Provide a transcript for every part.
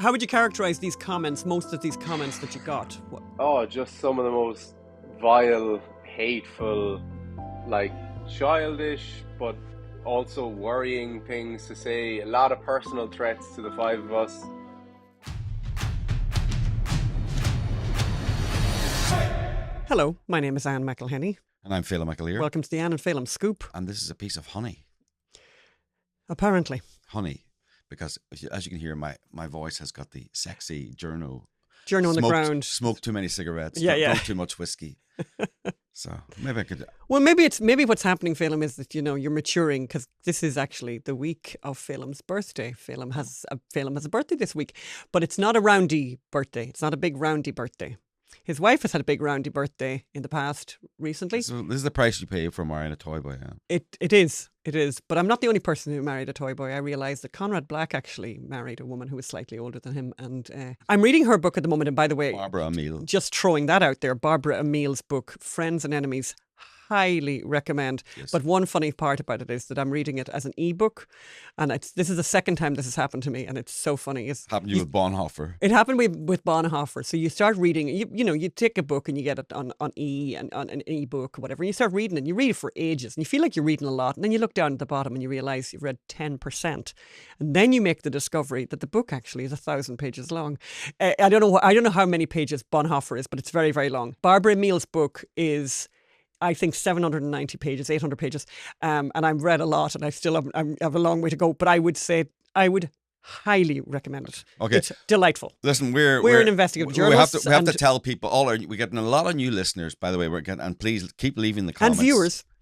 How would you characterise these comments, most of these comments that you got? Oh, just some of the most vile, hateful, like childish, but also worrying things to say. A lot of personal threats to the five of us. Hello, my name is Anne McElhenney. And I'm Phelim McAleer. Welcome to the Anne and Phelim Scoop. And this is a piece of honey. Apparently. Honey. Because as you can hear, my voice has got the sexy journo. Journo on the ground. Smoked too many cigarettes. Yeah. Drunk too much whiskey. So maybe I could... Well, maybe what's happening, Phelim, is that, you're maturing, because this is actually the week of Phelim's birthday. Phelim has a birthday this week, but it's not a roundy birthday. It's not a big roundy birthday. His wife has had a big roundy birthday in the past recently. So this is the price you pay for marrying a toy boy, yeah? It is. But I'm not the only person who married a toy boy. I realised that Conrad Black actually married a woman who was slightly older than him. And I'm reading her book at the moment. And by the way, Barbara Emile. Just throwing that out there, Barbara Emile's book, Friends and Enemies. Highly recommend. Yes. But one funny part about it is that I'm reading it as an ebook, and this is the second time this has happened to me, and it's so funny. Happened to you with Bonhoeffer. It happened with Bonhoeffer. So you start reading, you take a book and you get it on an ebook or whatever, and you start reading it, and you read it for ages, and you feel like you're reading a lot, and then you look down at the bottom and you realise you've read 10%, and then you make the discovery that the book actually is 1,000 pages long. I don't know how many pages Bonhoeffer is, but it's very, very long. Barbara Emile's book is, I think, 790 pages, 800 pages. And I've read a lot, and I still have a long way to go. But I would highly recommend it. Okay. It's delightful. Listen, we're an investigative journalist. We have to tell people, we're getting a lot of new listeners, by the way. And please keep leaving the comments.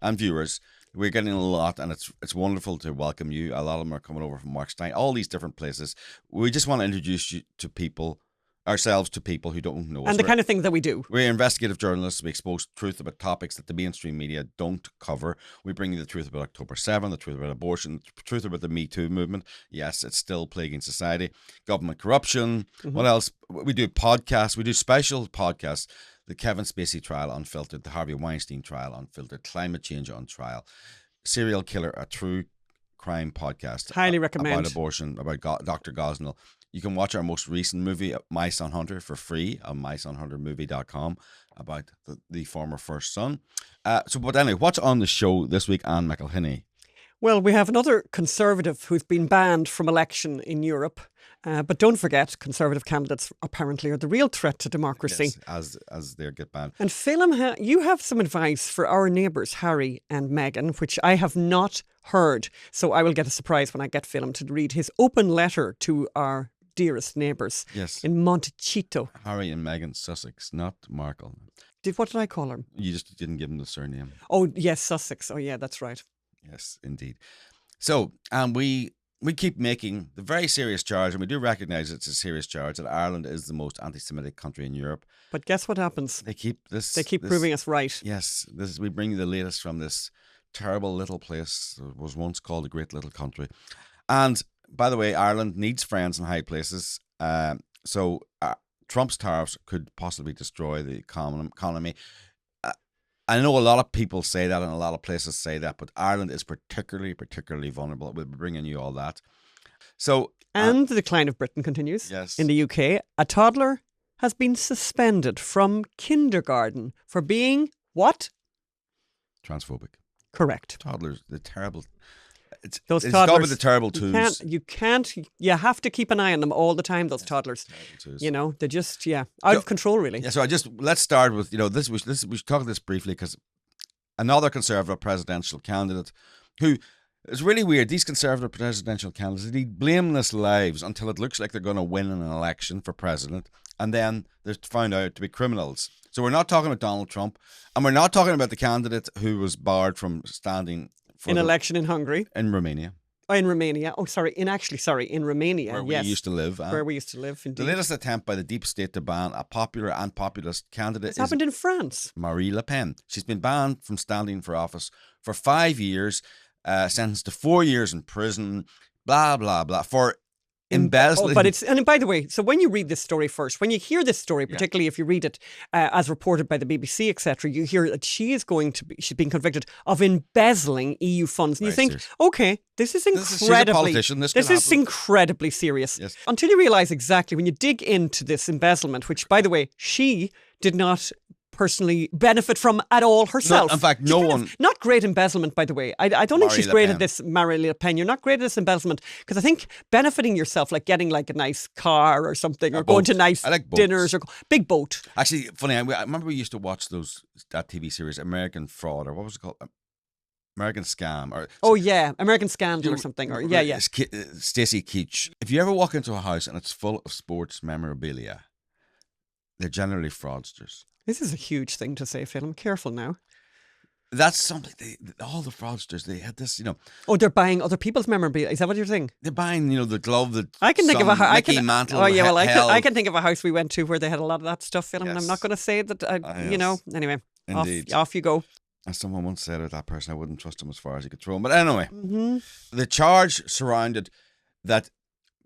And viewers. We're getting a lot, and it's wonderful to welcome you. A lot of them are coming over from Markstein, all these different places. We just want to introduce you to people, ourselves to people who don't know us. And the kind of things that we do. We're investigative journalists. We expose truth about topics that the mainstream media don't cover. We bring you the truth about October 7, the truth about abortion, the truth about the Me Too movement. Yes, it's still plaguing society. Government corruption. Mm-hmm. What else? We do podcasts. We do special podcasts. The Kevin Spacey trial unfiltered. The Harvey Weinstein trial unfiltered. Climate change on trial. Serial killer, a true crime podcast. Highly recommend. About abortion, about Dr. Gosnell. You can watch our most recent movie, My Son Hunter, for free on mysonhuntermovie.com about the former first son. But anyway, what's on the show this week, Anne McElhenney? Well, we have another Conservative who's been banned from election in Europe. But don't forget, Conservative candidates apparently are the real threat to democracy. Yes, as they get banned. And Phelim, you have some advice for our neighbours, Harry and Meghan, which I have not heard. So I will get a surprise when I get Phelim to read his open letter to our dearest neighbours. Yes. In Monticello. Harry and Meghan Sussex, not Markle. What did I call her? You just didn't give him the surname. Oh, yes, Sussex. Oh, yeah, that's right. Yes, indeed. So, we keep making the very serious charge, and we do recognise it's a serious charge, that Ireland is the most anti-Semitic country in Europe. But guess what happens? They keep proving us right. Yes, we bring you the latest from this terrible little place that was once called a great little country. And by the way, Ireland needs friends in high places. So Trump's tariffs could possibly destroy the economy. I know a lot of people say that, and a lot of places say that, but Ireland is particularly vulnerable. We'll be bringing you all that. So, and the decline of Britain continues. Yes. In the UK, a toddler has been suspended from kindergarten for being what? Transphobic. Correct. Toddlers, the terrible. It's toddlers. Got with the terrible twos. You have to keep an eye on them all the time, those toddlers. They're just, out of control, really. Yeah, so let's start with, this. We should talk about this briefly, because another Conservative presidential candidate who, it's really weird, these Conservative presidential candidates lead blameless lives until it looks like they're going to win an election for president, and then they're found out to be criminals. So we're not talking about Donald Trump, and we're not talking about the candidate who was barred from standing for election in Hungary. In Romania. Oh, in Romania. Oh, sorry. In Romania. Where we used to live. Where we used to live, indeed. The latest attempt by the deep state to ban a popular and populist candidate It's happened in France. Marine Le Pen. She's been banned from standing for office for 5 years, sentenced to 4 years in prison, blah, blah, blah, for Embezzling. But and by the way, so when you read this story first, when you hear this story, particularly if you read it as reported by the BBC, etc., you hear that she's being convicted of embezzling EU funds, and you think, okay, this is incredibly, this is incredibly serious. Yes. Until you realise exactly when you dig into this embezzlement, which, by the way, she did not personally benefit from at all herself. In fact, no one. Not great embezzlement, by the way. I don't think she's great at this, Marine Le Pen. You're not great at this embezzlement because I think benefiting yourself, like getting like a nice car or something, or going to nice dinners or big boat. Actually, funny. I remember we used to watch that TV series, American Fraud, or what was it called? American Scam, or American Scandal or something, or Stacey Keach. If you ever walk into a house and it's full of sports memorabilia, they're generally fraudsters. This is a huge thing to say, Phelim. Careful now. That's something. All the fraudsters, they had this, Oh, they're buying other people's memorabilia. Is that what you're saying? They're buying, the glove that I can think of a house. Mantle. Oh yeah, well, I can think of a house we went to where they had a lot of that stuff, Phelim. Yes. And I'm not going to say that. Anyway, off you go. As someone once said of that person, I wouldn't trust him as far as he could throw him. But anyway, the charge surrounded that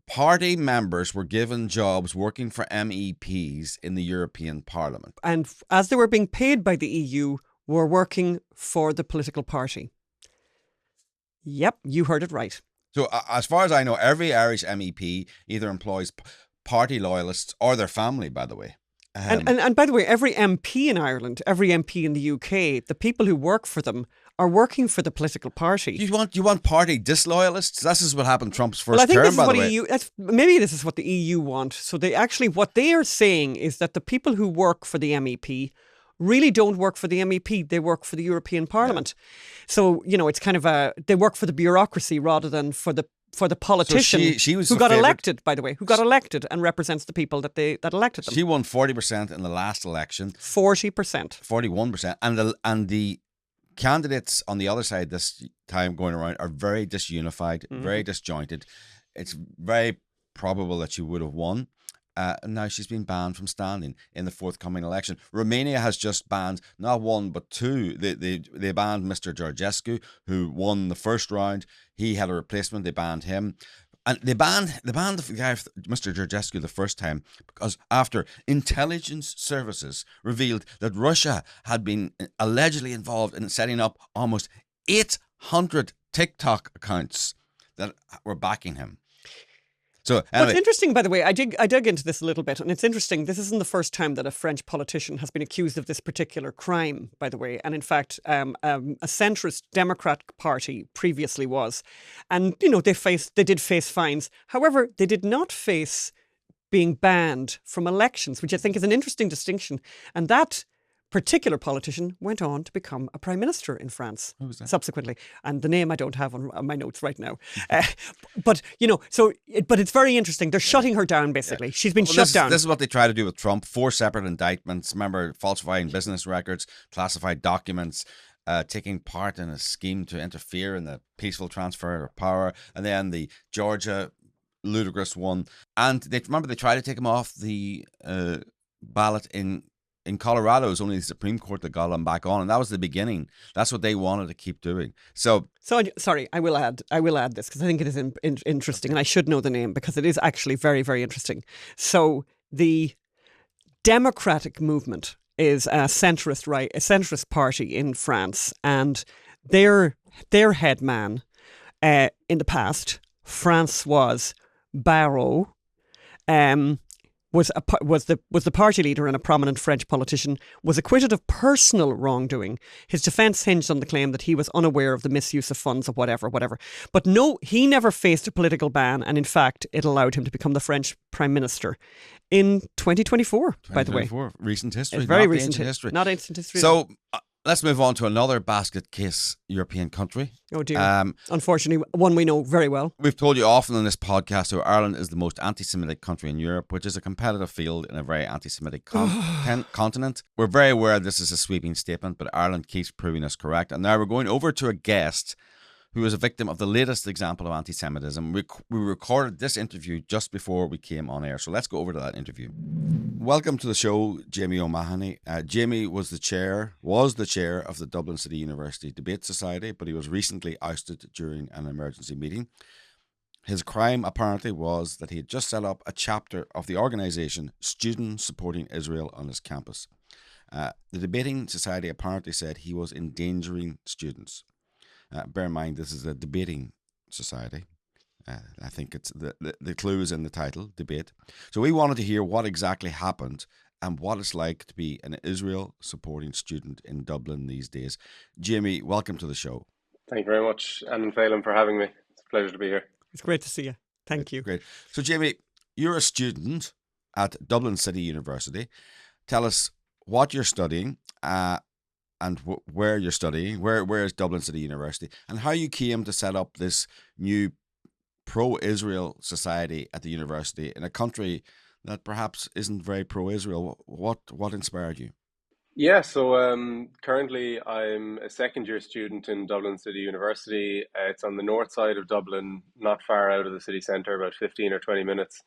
party members were given jobs working for MEPs in the European Parliament. And as they were being paid by the EU, were working for the political party. Yep, you heard it right. So as far as I know, every Irish MEP either employs party loyalists or their family, by the way. And by the way, every MP in Ireland, every MP in the UK, the people who work for them are working for the political party. You want party disloyalists? This is what happened Trump's first term, by the way. Maybe this is what the EU want. So what they are saying is that the people who work for the MEP really don't work for the MEP. They work for the European Parliament. Yeah. So, it's kind of they work for the bureaucracy rather than for the politician she was who got elected, by the way, who got elected and represents the people that elected them. She won 40% in the last election. 40%. 41%. And the candidates on the other side this time going around are very disunified, very disjointed. It's very probable that she would have won. And now she's been banned from standing in the forthcoming election. Romania has just banned not one but two. They banned Mr. Georgescu, who won the first round. He had a replacement. They banned him. And they banned the guy, Mr. Georgescu, the first time because after intelligence services revealed that Russia had been allegedly involved in setting up almost 800 TikTok accounts that were backing him. So anyway. What's interesting, by the way, I dug into this a little bit, and it's interesting. This isn't the first time that a French politician has been accused of this particular crime, by the way. And in fact, a centrist Democratic Party previously was, and they did face fines. However, they did not face being banned from elections, which I think is an interesting distinction. And that particular politician went on to become a prime minister in France subsequently, and the name I don't have on my notes right now. But it's very interesting. They're shutting her down. Basically, she's been shut down. This is what they try to do with Trump. 4 separate indictments. Remember, falsifying business records, classified documents, taking part in a scheme to interfere in the peaceful transfer of power, and then the Georgia ludicrous one. And they tried to take him off the ballot in Colorado. It was only the Supreme Court that got him back on, and that was the beginning. That's what they wanted to keep doing. So sorry, I will add this because I think it is interesting, and I should know the name because it is actually very, very interesting. So the Democratic movement is a centrist party in France, and their head man in the past, François Bayrou, was the party leader and a prominent French politician, was acquitted of personal wrongdoing. His defence hinged on the claim that he was unaware of the misuse of funds or whatever. But no, he never faced a political ban, and in fact, it allowed him to become the French Prime Minister in 2024, by the way. Recent history. It's very recent history. Not ancient history. So let's move on to another basket case European country. Oh dear. Unfortunately, one we know very well. We've told you often in this podcast how Ireland is the most anti-Semitic country in Europe, which is a competitive field in a very anti-Semitic continent. We're very aware this is a sweeping statement, but Ireland keeps proving us correct. And now we're going over to a guest who is a victim of the latest example of anti-Semitism. We recorded this interview just before we came on air, so let's go over to that interview. Welcome to the show, Jamie Omaha. Jamie was the chair of the Dublin City University Debate Society, but he was recently ousted during an emergency meeting. His crime apparently was that he had just set up a chapter of the organisation Students Supporting Israel on his campus. The debating society apparently said he was endangering students. Bear in mind, this is a debating society. I think it's the clue is in the title, debate. So we wanted to hear what exactly happened and what it's like to be an Israel supporting student in Dublin these days. Jamie, welcome to the show. Thank you very much, Anne and Phelim, for having me. It's a pleasure to be here. It's great to see you. Thank you. Great. So, Jamie, you're a student at Dublin City University. Tell us what you're studying and where you're studying. Where is Dublin City University? And how you came to set up this new pro-Israel society at the university in a country that perhaps isn't very pro-Israel. What inspired you? Yeah, so currently I'm a second year student in Dublin City University. It's on the north side of Dublin, not far out of the city centre, about 15 or 20 minutes.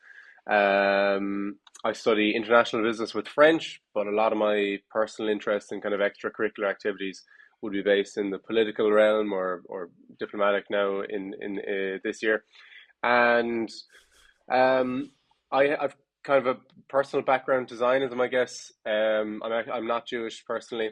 I study international business with French, but a lot of my personal interests and kind of extracurricular activities would be based in the political realm or diplomatic now in this year. And I've kind of a personal background in Zionism, I guess. I'm not Jewish personally,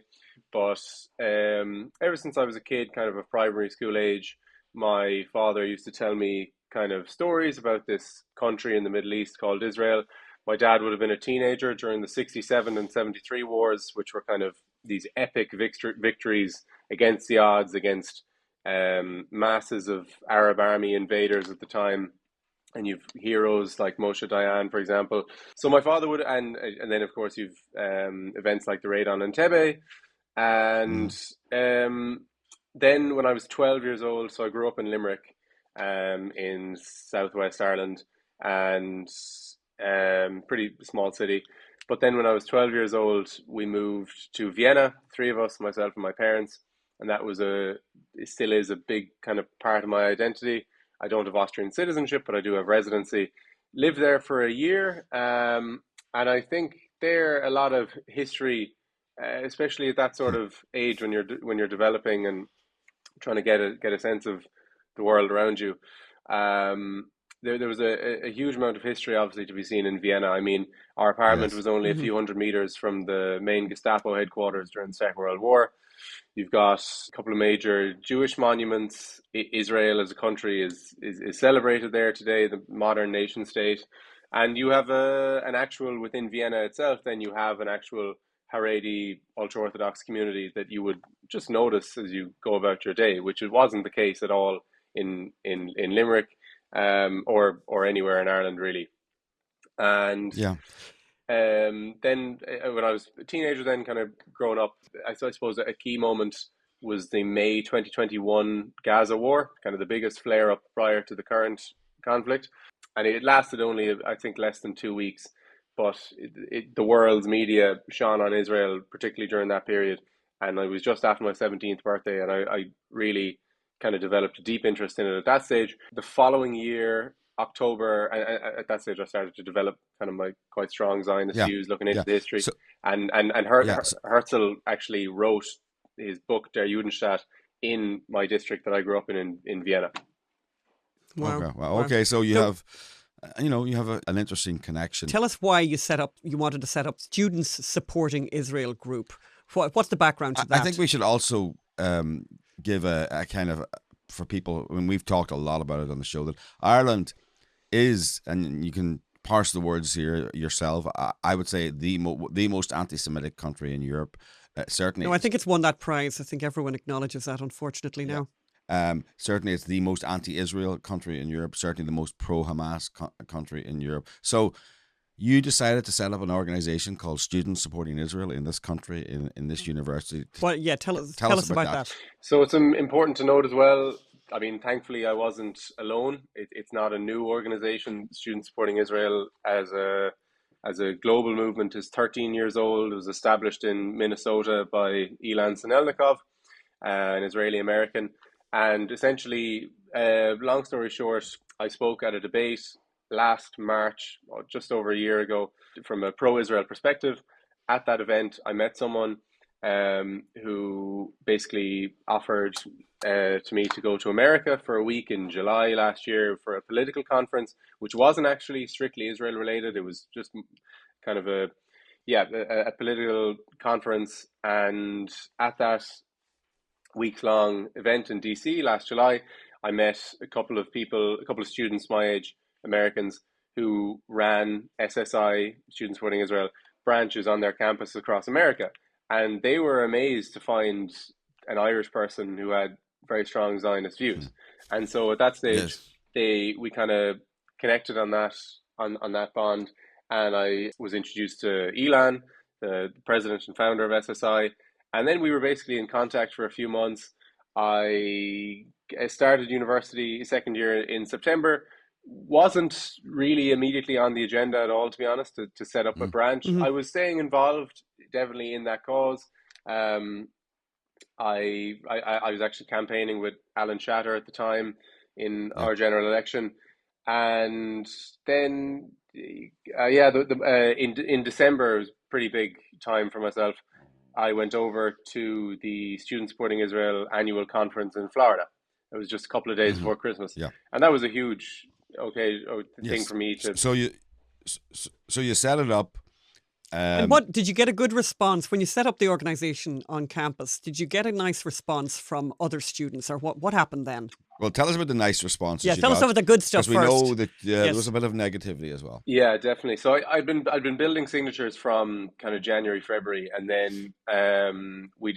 but ever since I was a kid, kind of a primary school age, my father used to tell me kind of stories about this country in the Middle East called Israel. My dad would have been a teenager during the 67 and 73 wars, which were kind of these epic victories against the odds, against masses of Arab army invaders at the time. And you've heroes like Moshe Dayan, for example. So my father would, and then of course you've events like the raid on Entebbe, and then when I was 12 years old, so I grew up in Limerick, in southwest Ireland, and pretty small city. But then when I was 12 years old, we moved to Vienna, three of us, myself and my parents, and that was it still is a big kind of part of my identity. I don't have Austrian citizenship, but I do have residency. Lived there for a year, and I think there a lot of history, especially at that sort of age when you're developing and trying to get a sense of the world around you. There was a huge amount of history, obviously, to be seen in Vienna. I mean, our apartment Yes. was only a few hundred meters from the main Gestapo headquarters during the Second World War. You've got a couple of major Jewish monuments. Israel as a country is celebrated there today, the modern nation state. And you have an actual, within Vienna itself, then you have an actual Haredi ultra-Orthodox community that you would just notice as you go about your day, which it wasn't the case at all in Limerick, or anywhere in Ireland, really. And Yeah. then when I was a teenager, then kind of growing up, I suppose a key moment was the May 2021 Gaza war, kind of the biggest flare up prior to the current conflict. And it lasted only, I think, less than 2 weeks. But the world's media shone on Israel, particularly during that period. And I was just after my 17th birthday, and I really kind of developed a deep interest in it at that stage. The following year, October, and at that stage, I started to develop kind of my quite strong Zionist Yeah. views, looking into Yeah. the history. So, And yeah. So, Herzl actually wrote his book Der Judenstaat in my district that I grew up in Vienna. Wow. okay. Well, Wow. okay. So you So- have, you have an interesting connection. Tell us why you wanted to set up Students Supporting Israel group. What's the background to that? I think we should also give a kind of, for people, when we've talked a lot about it on the show, that Ireland is, and you can parse the words here yourself, I would say the most anti-Semitic country in Europe. Certainly. No, I think it's won that prize. I think everyone acknowledges that, unfortunately, now. Certainly, it's the most anti-Israel country in Europe. Certainly, the most pro-Hamas country in Europe. So, you decided to set up an organization called Students Supporting Israel in this country, in this university. Well, yeah, tell us about that. So it's important to note as well. I mean, thankfully, I wasn't alone. It's not a new organization. Students Supporting Israel as a global movement is 13 years old. It was established in Minnesota by Ilan Sinelnikov, an Israeli American. And essentially, long story short, I spoke at a debate last March, just over a year ago, from a pro-Israel perspective. At that event, I met someone who basically offered to me to go to America for a week in July last year for a political conference, which wasn't actually strictly Israel related. It was just kind of a political conference. And at that week-long event in DC last July, I met a couple of students my age, Americans, who ran SSI, Students Supporting Israel, branches on their campus across America. And they were amazed to find an Irish person who had very strong Zionist views. And so at that stage, we kind of connected on that bond. And I was introduced to Elon, the president and founder of SSI. And then we were basically in contact for a few months. I started university second year in September. Wasn't really immediately on the agenda at all, to be honest, to set up a branch. I was staying involved definitely in that cause. I was actually campaigning with Alan Shatter at the time in our general election. And then, in December, it was a pretty big time for myself. I went over to the Students Supporting Israel annual conference in Florida. It was just a couple of days before Christmas. Yeah. And that was a huge thing for me to... So you set it up. And what did you get a good response when you set up the organization on campus? Did you get a nice response from other students, or what happened then? Well, tell us about the nice responses. Yeah, tell us about the good stuff first. Because we know that there was a bit of negativity as well. Yeah, definitely. So I've been building signatures from kind of January, February, and then we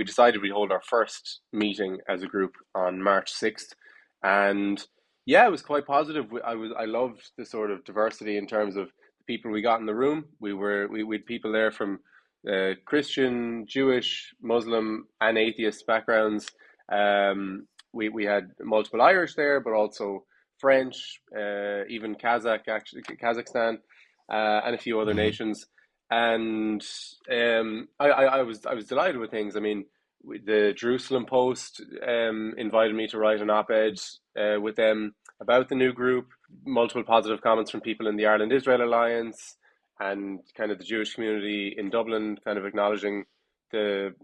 decided we'd hold our first meeting as a group on March 6th, and yeah, it was quite positive. I loved the sort of diversity in terms of people we got in the room. We had people there from Christian, Jewish, Muslim, and atheist backgrounds. We had multiple Irish there, but also French, even Kazakhstan, and a few other nations. And I was delighted with things. I mean, the Jerusalem Post invited me to write an op-ed with them about the new group. Multiple positive comments from people in the Ireland-Israel Alliance and kind of the Jewish community in Dublin, kind of acknowledging it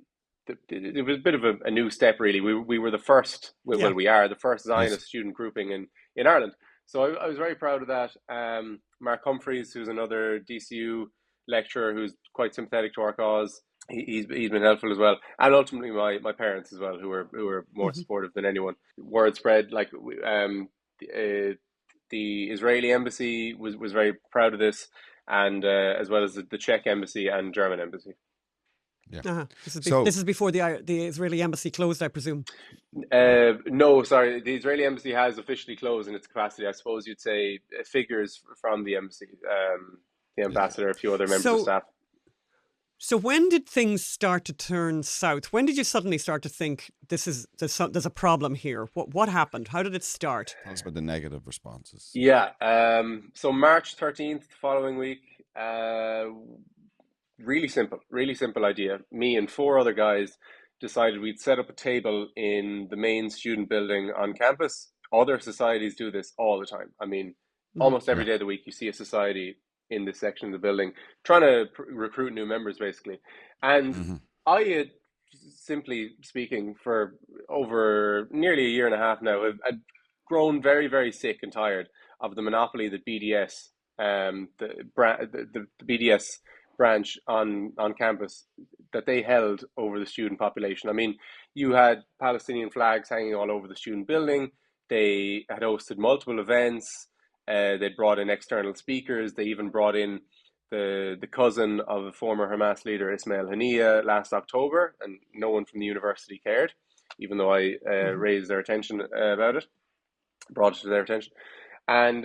was a bit of a new step, really. We were the first, we are the first Zionist student grouping in Ireland. So I was very proud of that. Mark Humphreys, who's another DCU lecturer who's quite sympathetic to our cause, he's been helpful as well. And ultimately my parents as well, who were more supportive than anyone. Word spread, like the Israeli embassy was very proud of this, and as well as the Czech embassy and German embassy. Yeah. This is before the Israeli embassy closed, I presume. No, sorry. The Israeli embassy has officially closed in its capacity. I suppose you'd say figures from the embassy, the ambassador, a few other members of staff. So when did things start to turn south? When did you suddenly start to think there's a problem here? What happened? How did it start? Tell us about the negative responses. Yeah. So March 13th, the following week, really simple idea. Me and 4 other guys decided we'd set up a table in the main student building on campus. Other societies do this all the time. I mean, almost every day of the week you see a society in this section of the building trying to recruit new members, basically. And I had, simply speaking, for over nearly a year and a half now, I've grown very, very sick and tired of the monopoly that BDS, the BDS branch on campus, that they held over the student population. I mean, you had Palestinian flags hanging all over the student building. They had hosted multiple events. They'd brought in external speakers. They even brought in the cousin of a former Hamas leader, Ismail Haniyeh, last October, and no one from the university cared, even though I raised their attention about it, brought it to their attention. And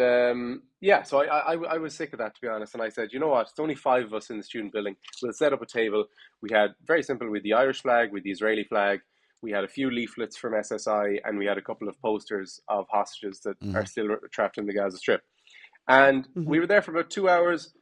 so I was sick of that, to be honest. And I said, you know what, it's only 5 of us in the student building. We'll set up a table. We had, very simple, with the Irish flag, with the Israeli flag. We had a few leaflets from SSI, and we had a couple of posters of hostages that are still trapped in the Gaza Strip. And we were there for about 2 hours.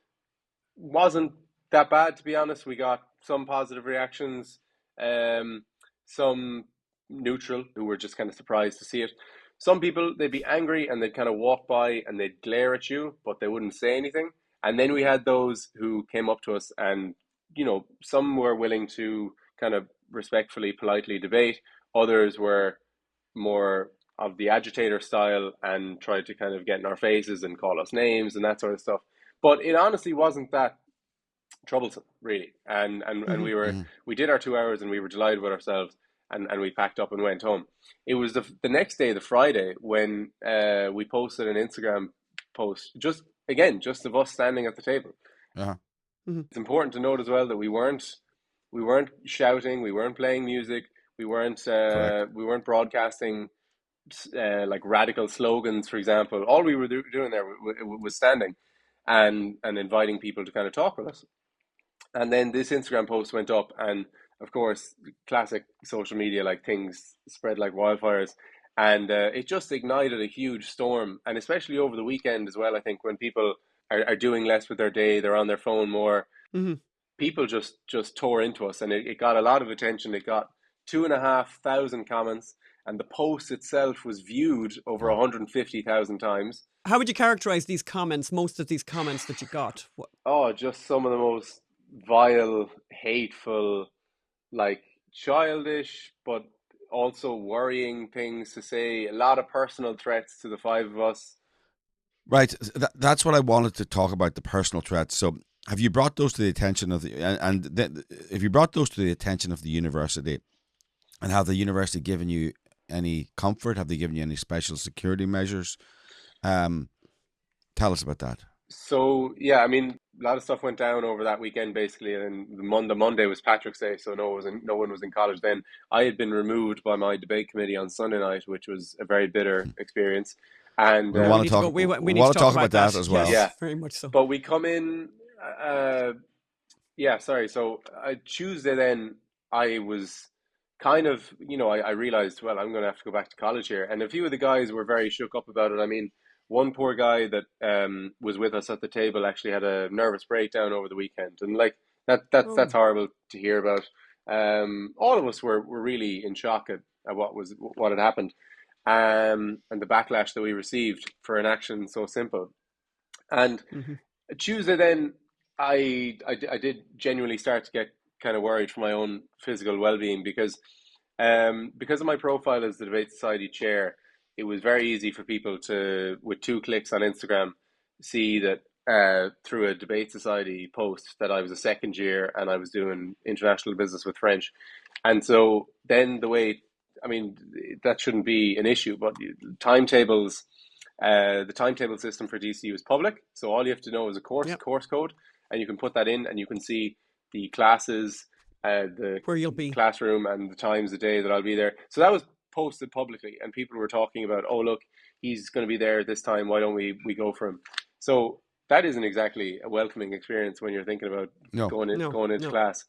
Wasn't that bad, to be honest. We got some positive reactions, some neutral, who were just kind of surprised to see it. Some people, they'd be angry and they'd kind of walk by and they'd glare at you, but they wouldn't say anything. And then we had those who came up to us and, you know, some were willing to kind of respectfully, politely debate. Others were more of the agitator style and tried to kind of get in our faces and call us names and that sort of stuff. But it honestly wasn't that troublesome, really. And we did our 2 hours and we were delighted with ourselves, and we packed up and went home. It was the next day, the Friday, when we posted an Instagram post, just of us standing at the table. Uh-huh. It's important to note as well that we weren't shouting, we weren't playing music, we weren't broadcasting like radical slogans, for example. All we were doing there was standing and inviting people to kind of talk with us. And then this Instagram post went up, and of course, classic social media, like, things spread like wildfires, and it just ignited a huge storm. And especially over the weekend as well, I think, when people are doing less with their day, they're on their phone more. People just tore into us, and it got a lot of attention. It got 2,500 comments, and the post itself was viewed over 150,000 times. How would you characterize these comments? Most of these comments that you got? Oh, just some of the most vile, hateful, like, childish, but also worrying things to say. A lot of personal threats to the five of us. Right. That's what I wanted to talk about, the personal threats. So have you brought those to the attention of if you brought those to the attention of the university, and have the university given you any comfort? Have they given you any special security measures? Tell us about that. So, yeah, I mean, a lot of stuff went down over that weekend, basically, and the Monday was Patrick's Day, so no one was in college then. I had been removed by my debate committee on Sunday night, which was a very bitter experience. And we want to talk about that as well. Yes, very much so. But we come in, So Tuesday then, I was kind of, I realized, well, I'm going to have to go back to college here. And a few of the guys were very shook up about it. I mean, one poor guy that was with us at the table actually had a nervous breakdown over the weekend, and like that's horrible to hear about. All of us were really in shock at what had happened, and the backlash that we received for an action so simple. And Tuesday then, I did genuinely start to get kind of worried for my own physical well-being, because of my profile as the Debate Society chair. It was very easy for people to, with 2 clicks on Instagram, see that through a Debate Society post that I was a second year and I was doing international business with French. And so then that shouldn't be an issue, but timetables, the timetable system for DCU is public. So all you have to know is a course code, and you can put that in and you can see the classes, where you'll be, classroom, and the times of day that I'll be there. So that was posted publicly, and people were talking about, oh, look, he's going to be there this time, why don't we go for him? So that isn't exactly a welcoming experience when you're thinking about going into class.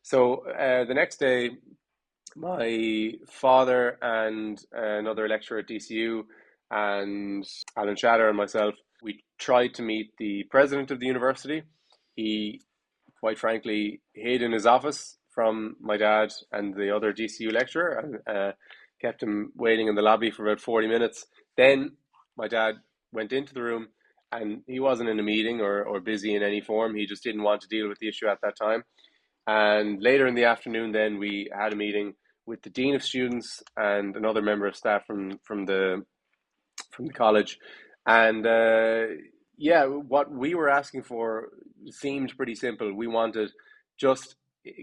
So the next day, my father and another lecturer at DCU and Alan Shatter and myself, we tried to meet the president of the university. He, quite frankly, hid in his office from my dad and the other DCU lecturer, and kept him waiting in the lobby for about 40 minutes. Then my dad went into the room, and he wasn't in a meeting or busy in any form. He just didn't want to deal with the issue at that time. And later in the afternoon, then we had a meeting with the dean of students and another member of staff from the college. And what we were asking for seemed pretty simple. We wanted just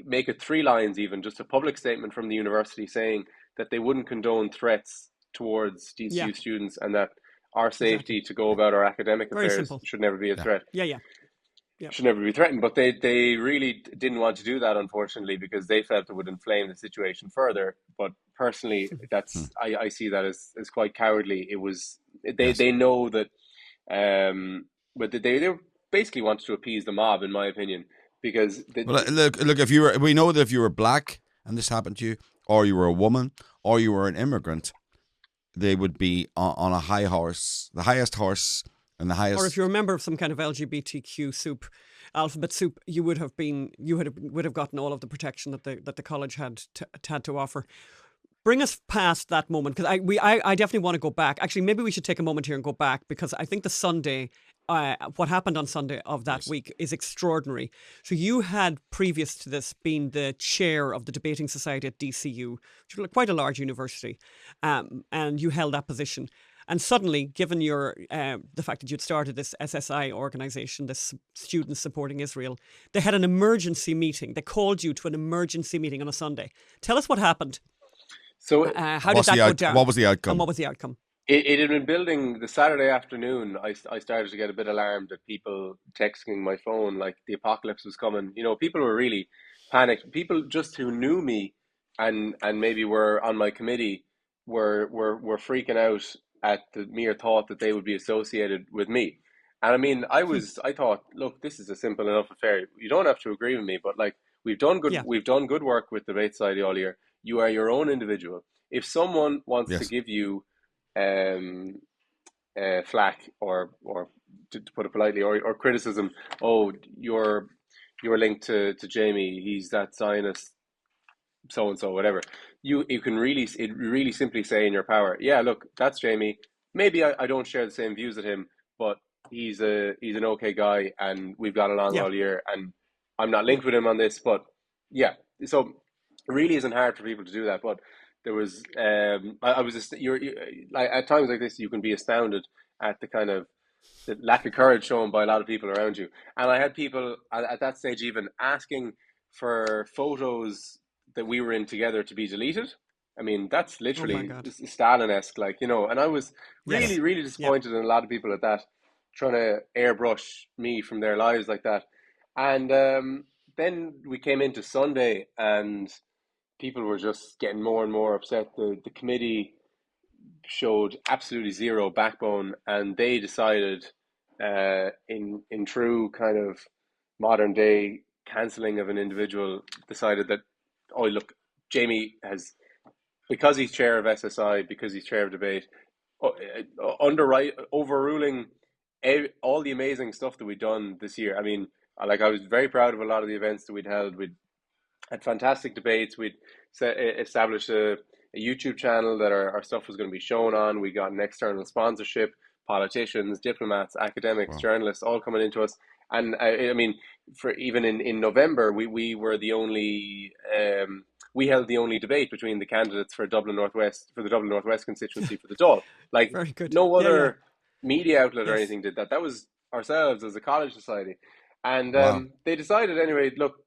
make it 3 lines, even just a public statement from the university saying that they wouldn't condone threats towards DCU students, and that our safety to go about our academic affairs should never be a threat. Should never be threatened. But they really didn't want to do that, unfortunately, because they felt it would inflame the situation further. But personally, I see that as quite cowardly. It was they know that, but they basically wanted to appease the mob, in my opinion, because look, we know that if you were black and this happened to you, or you were a woman, or you were an immigrant, they would be on a high horse, the highest horse, and the highest. Or if you're a member of some kind of LGBTQ alphabet soup, you would have gotten all of the protection that the college had to offer. Bring us past that moment, because I definitely want to go back. Actually, maybe we should take a moment here and go back, because I think the Sunday what happened on Sunday of that week is extraordinary. So you had, previous to this, been the chair of the Debating Society at DCU, which is quite a large university, and you held that position. And suddenly, given your the fact that you'd started this SSI organisation, this Students Supporting Israel, they had an emergency meeting. They called you to an emergency meeting on a Sunday. Tell us what happened. So how did that go down? What was the outcome? And what was the outcome? It had been building. The Saturday afternoon, I started to get a bit alarmed at people texting my phone like the apocalypse was coming. People were really panicked. People just who knew me and maybe were on my committee were freaking out at the mere thought that they would be associated with me. And I mean, I thought, look, this is a simple enough affair. You don't have to agree with me, but like we've done good work with Debate Society all year. You are your own individual. If someone wants to give you flack or to put it politely, or criticism, you're linked to Jamie, he's that Zionist so and so, whatever, you can really simply say in your power, yeah, look, that's Jamie, maybe I don't share the same views as him, but he's an okay guy and we've got along all year and I'm not linked with him on this, but yeah, so it really isn't hard for people to do that. But there was I was just, you're like, at times like this you can be astounded at the kind of the lack of courage shown by a lot of people around you. And I had people at that stage even asking for photos that we were in together to be deleted. I mean, that's literally Stalin-esque, like, and I was really disappointed in a lot of people at that, trying to airbrush me from their lives like that. And then we came into Sunday and people were just getting more and more upset. The committee showed absolutely zero backbone, and they decided, in true kind of modern day cancelling of an individual, decided that, oh look, Jamie has, because he's chair of SSI, because he's chair of debate, overruling all the amazing stuff that we'd done this year. I mean, like, I was very proud of a lot of the events that we'd held. We'd had fantastic debates. We'd established a YouTube channel that our stuff was going to be shown on. We got an external sponsorship, politicians, diplomats, academics, journalists, all coming into us. And I mean, for even in November, we were the only, we held the only debate between the candidates for the Dublin Northwest constituency for the Dáil. Like, very good. No other media outlet or anything did that. That was ourselves as a college society. And they decided, anyway, look,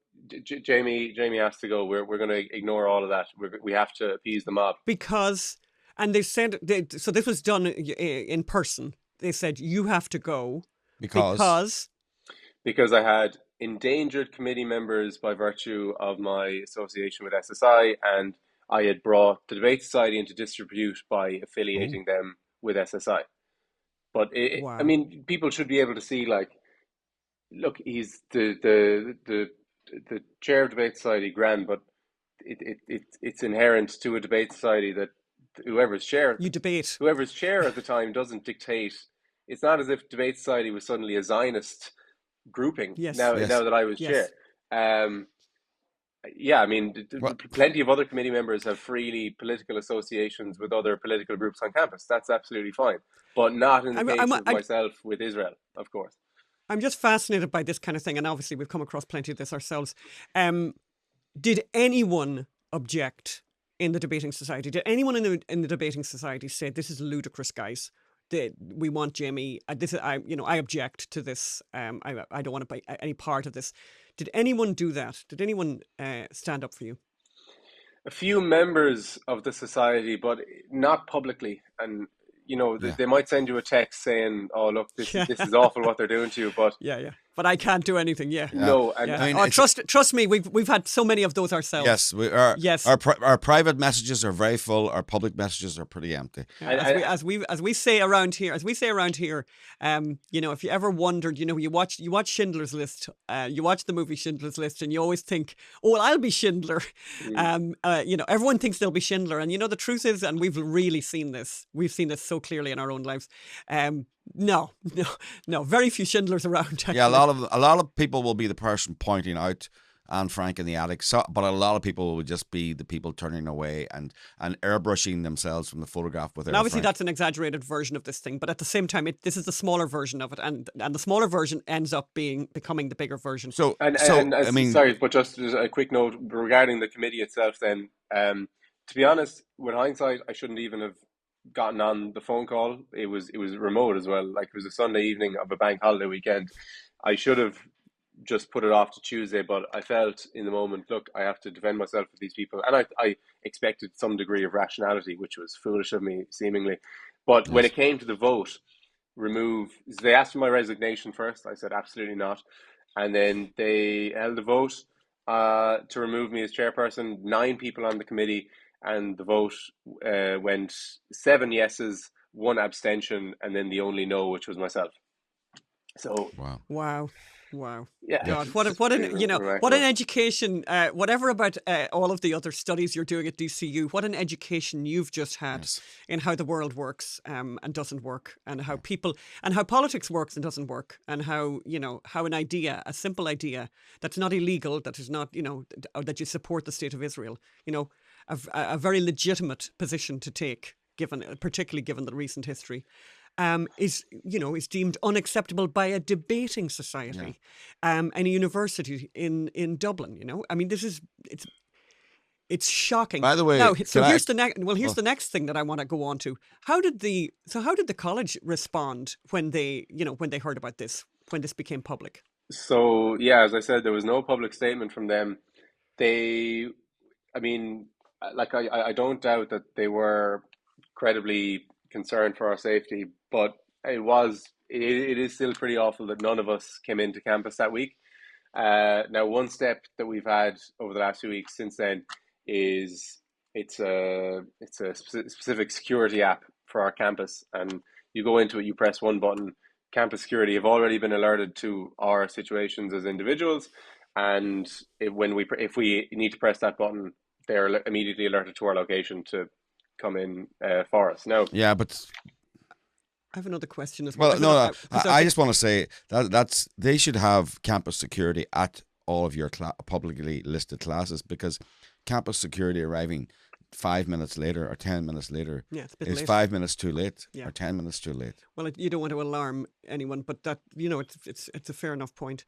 Jamie has to go. We're going to ignore all of that. We have to appease the mob. Because, and they said, so this was done in person. They said, you have to go. Because I had endangered committee members by virtue of my association with SSI, and I had brought the Debate Society into disrepute by affiliating them with SSI. But I mean, people should be able to see, like, look, he's the chair of Debate Society, grand, but it's inherent to a debate society that whoever's chair at the time doesn't dictate. It's not as if Debate Society was suddenly a Zionist grouping. Now that I was chair. I mean, plenty of other committee members have freely political associations with other political groups on campus. That's absolutely fine, but not in the case of myself with Israel, of course. I'm just fascinated by this kind of thing, and obviously we've come across plenty of this ourselves. Did anyone object in the Debating Society? Did anyone in the Debating Society say, this is ludicrous, guys? We want Jamie. I object to this. I don't want to be any part of this. Did anyone do that? Did anyone stand up for you? A few members of the society, but not publicly. And they might send you a text saying, "Oh, look, this is awful what they're doing to you." But but I can't do anything. No, and I mean, trust me, we've had so many of those ourselves. Yes, our private messages are very full. Our public messages are pretty empty. As we say around here, if you ever wondered, you watch Schindler's List, you watch the movie Schindler's List, and you always think, oh, well, I'll be Schindler. Everyone thinks they'll be Schindler, and the truth is, and we've really seen this. We've seen this so clearly in our own lives. No, very few Schindlers around. Actually. Yeah, a lot of people will be the person pointing out Anne Frank in the attic. So, but a lot of people would just be the people turning away and airbrushing themselves from the photograph with And Anne obviously Frank. that's an exaggerated version of this thing, but at the same time, this is the smaller version of it, and the smaller version ends up becoming the bigger version. So, And I mean, sorry, but just a quick note regarding the committee itself. Then, to be honest, with hindsight, I shouldn't even have gotten on the phone call. It was remote as well. Like, it was a Sunday evening of a bank holiday weekend. I should have just put it off to Tuesday, but I felt in the moment, look, I have to defend myself with these people, and I expected some degree of rationality, which was foolish of me, seemingly. But when yes. it came to the vote, they asked for my resignation first. I said absolutely not, and then they held a vote to remove me as chairperson. 9 people on the committee, and the vote went 7 yeses, 1 abstention, and then the only no, which was myself. So Wow. Wow. yeah, Yeah. God, it's what pretty an what remarkable. an education. Whatever about all of the other studies you're doing at DCU, what an education you've just had Yes. in how the world works and doesn't work, and how people and how politics works and doesn't work, and how how an idea, a simple idea that's not illegal, that is not or that you support the state of Israel, a very legitimate position to take, particularly given the recent history. Is deemed unacceptable by a debating society, and a university in Dublin. I mean, it's shocking. By the way, Now, so can I? here's the next. Well, here's Well, the next thing that I want to go on to. How did the college respond when they heard about this, when this became public? So yeah, as I said, there was no public statement from them. They, I mean, like I don't doubt that they were credibly concerned for our safety, but it is still pretty awful that none of us came into campus that week. Now, one step that we've had over the last few weeks since then is it's a specific security app for our campus, and you go into it, you press one button. Campus security have already been alerted to our situations as individuals, and if we need to press that button, they're immediately alerted to our location to come in for us. Now, I have another question as well. well, no, I just want to say that's they should have campus security at all of your publicly listed classes, because campus security arriving 5 minutes later or 10 minutes later it's a bit is late. 5 minutes too late Yeah. or 10 minutes too late. Well, you don't want to alarm anyone, but that it's a fair enough point.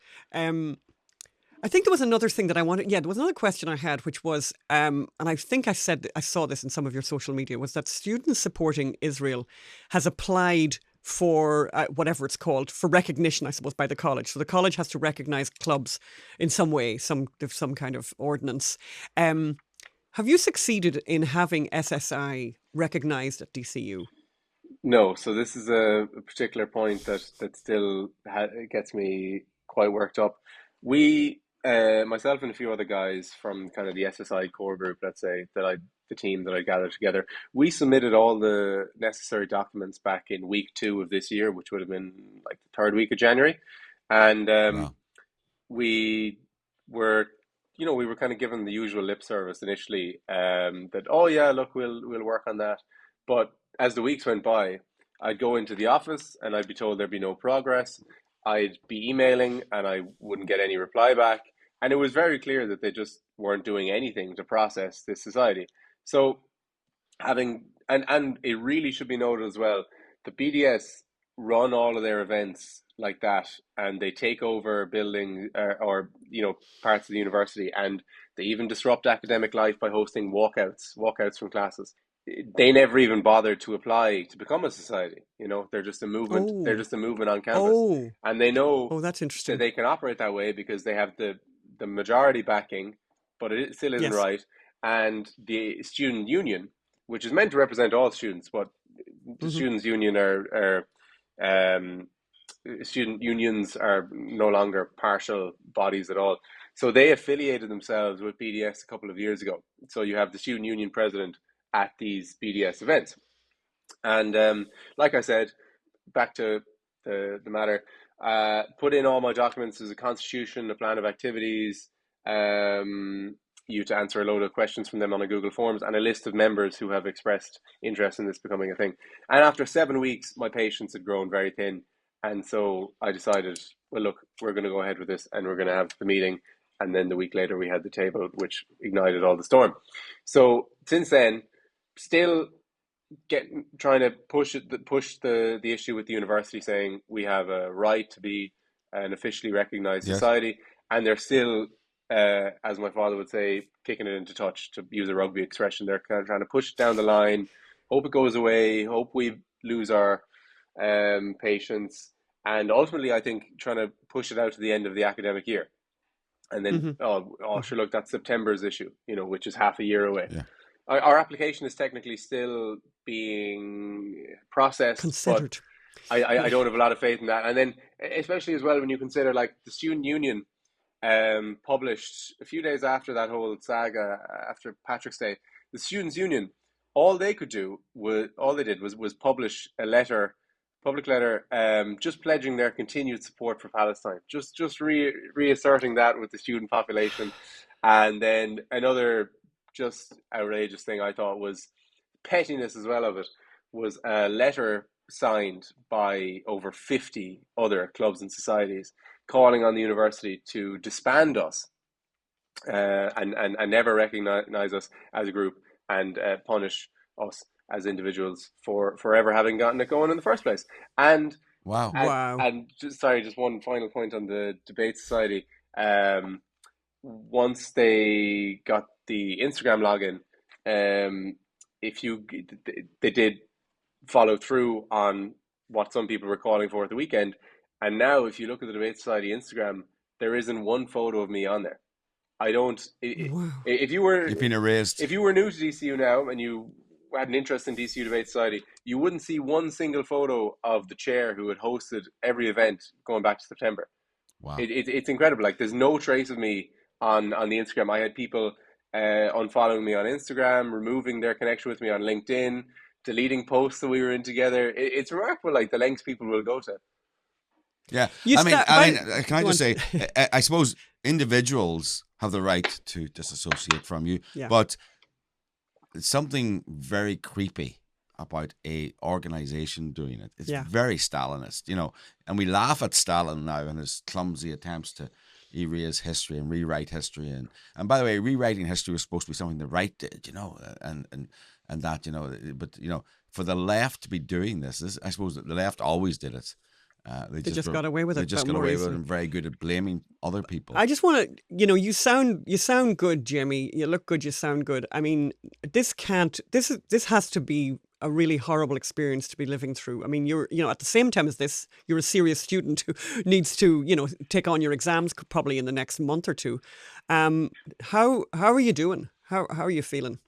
I think there was another thing that I wanted. Yeah, there was another question I had, which was, and I think I saw this in some of your social media, was that Students Supporting Israel has applied for whatever it's called, for recognition, I suppose, by the college. So the college has to recognise clubs in some way, some kind of ordinance. Have you succeeded in having SSI recognised at DCU? no. So this is a particular point that still gets me quite worked up. We, myself and a few other guys from kind of the SSI core group, let's say, the team that I gathered together, we submitted all the necessary documents back in week 2 of this year, which would have been like the 3rd week of January, and Wow. we were. We were kind of given the usual lip service initially, that, oh yeah, look, we'll work on that. But as the weeks went by, I'd go into the office and I'd be told there'd be no progress. I'd be emailing and I wouldn't get any reply back. And it was very clear that they just weren't doing anything to process this society. So and it really should be noted as well, the BDS run all of their events like that, and they take over buildings, or parts of the university, and they even disrupt academic life by hosting walkouts from classes. They never even bothered to apply to become a society. They're just a movement. They're Oh, just a movement on campus, oh, and they know oh, that's that interesting. they can operate that way because they have the majority backing, but it still isn't Yes. right. And the student union, which is meant to represent all students, but the Mm-hmm. students union um, student unions are no longer partial bodies at all. So they affiliated themselves with BDS a couple of years ago. So you have the student union president at these BDS events. And like I said, back to the matter, put in all my documents. There's a constitution, a plan of activities, you to answer a load of questions from them on a Google Forms, and a list of members who have expressed interest in this becoming a thing. And after 7 weeks, my patience had grown very thin. And so I decided, well, look, we're going to go ahead with this and we're going to have the meeting. and then the week later we had the table, which ignited all the storm. So since then, still trying to push the issue with the university, saying we have a right to be an officially recognised society, and they're still, as my father would say, kicking it into touch, to use a rugby expression. They're kind of trying to push it down the line, hope it goes away, hope we lose our patience, and ultimately, I think, trying to push it out to the end of the academic year. And then, sure, look, that's September's issue, which is half a year away. Yeah. Our application is technically still being processed, considered. But I don't have a lot of faith in that. And then, especially as well, when you consider, like, the Student Union published a few days after that whole saga, after Patrick's Day, the Students' Union, all they did was publish a public letter, just pledging their continued support for Palestine, just reasserting that with the student population. And then another just outrageous thing I thought was pettiness as well of it, was a letter signed by over 50 other clubs and societies calling on the university to disband us and never recognise us as a group, and punish us as individuals for ever having gotten it going in the first place. And and just one final point on the debate society. Once they got the Instagram login, they did follow through on what some people were calling for at the weekend. And now, if you look at the Debate Society Instagram, there isn't one photo of me on there. I don't. If you've been erased. If you were new to DCU now and you had an interest in DCU Debate Society, you wouldn't see one single photo of the chair who had hosted every event going back to September. Wow, it's incredible. Like, there's no trace of me on the Instagram. I had people unfollowing me on Instagram, removing their connection with me on LinkedIn, deleting posts that we were in together. It's remarkable, like, the lengths people will go to. Yeah, can I just say, I suppose individuals have the right to disassociate from you, but it's something very creepy about a organization doing it. It's very Stalinist, and we laugh at Stalin now and his clumsy attempts to erase history and rewrite history. And by the way, rewriting history was supposed to be something the right did, and that, but, for the left to be doing this, I suppose the left always did it. They just got away with it. They just got away with it, and very good at blaming other people. I just want to, you sound good, Jamie. You look good. You sound good. I mean, this has to be a really horrible experience to be living through. I mean, you're at the same time as this, you're a serious student who needs to, take on your exams probably in the next month or two. How are you doing? How are you feeling?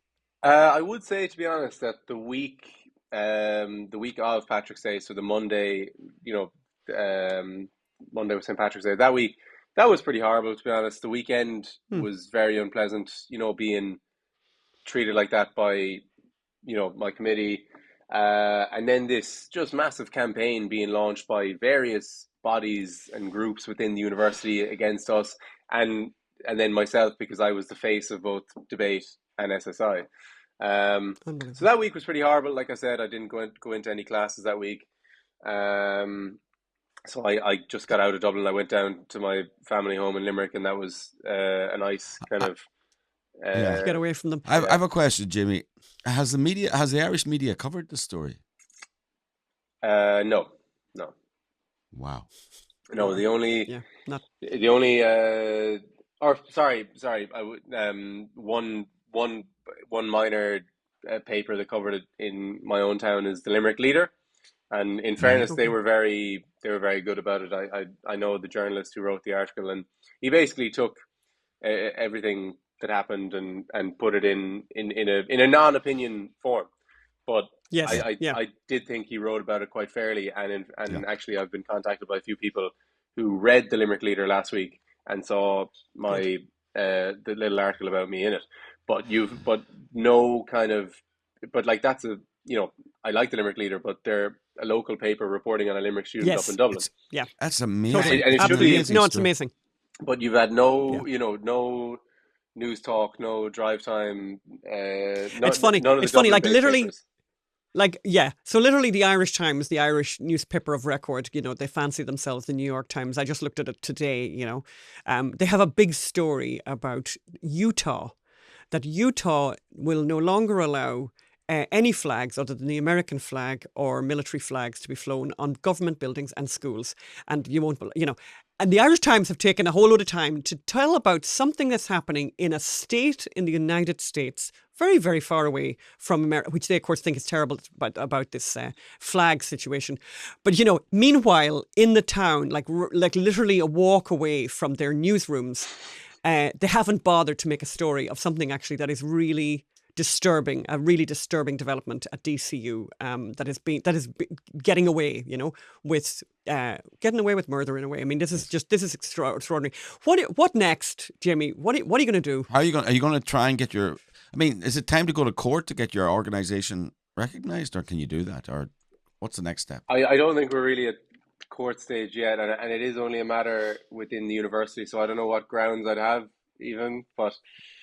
I would say, to be honest, that the week of Patrick's Day, so the Monday, Monday was St. Patrick's Day. That week, that was pretty horrible, to be honest. The weekend was very unpleasant, being treated like that by, my committee. And then this just massive campaign being launched by various bodies and groups within the university against us. And then myself, because I was the face of both debate and SSI. So that week was pretty horrible. Like I said, I didn't go into any classes that week. So I just got out of Dublin. I went down to my family home in Limerick, and that was a nice kind of get away from them. I have a question, Jimmy. Has the Irish media covered the story? No. Wow. No, the only one minor paper that covered it in my own town is the Limerick Leader. And in fairness, they were very good about it. I know the journalist who wrote the article, and he basically took everything that happened and put it in a non-opinion form. But I did think he wrote about it quite fairly, and actually I've been contacted by a few people who read the Limerick Leader last week and saw my the little article about me in it. But that's I like the Limerick Leader, but they're a local paper reporting on a Limerick student up in Dublin. That's amazing. And it should be amazing. No, it's amazing. But you've had no news talk, no drive time. It's funny. Like, literally. Papers. Like, yeah. So literally the Irish Times, the Irish newspaper of record, they fancy themselves the New York Times. I just looked at it today, they have a big story about Utah, that Utah will no longer allow any flags other than the American flag or military flags to be flown on government buildings and schools. And you won't, and the Irish Times have taken a whole load of time to tell about something that's happening in a state in the United States, very, very far away from America, which they, of course, think is terrible about this flag situation. But, meanwhile, in the town, like literally a walk away from their newsrooms, they haven't bothered to make a story of something actually that is really disturbing, a really disturbing development at DCU that is getting away, with getting away with murder in a way. I mean, this is extraordinary. What next, Jamie? What are you going to do? Are you going to try and get your? I mean, is it time to go to court to get your organisation recognised, or can you do that, or what's the next step? I don't think we're really at court stage yet, and it is only a matter within the university, so I don't know what grounds I'd have even, but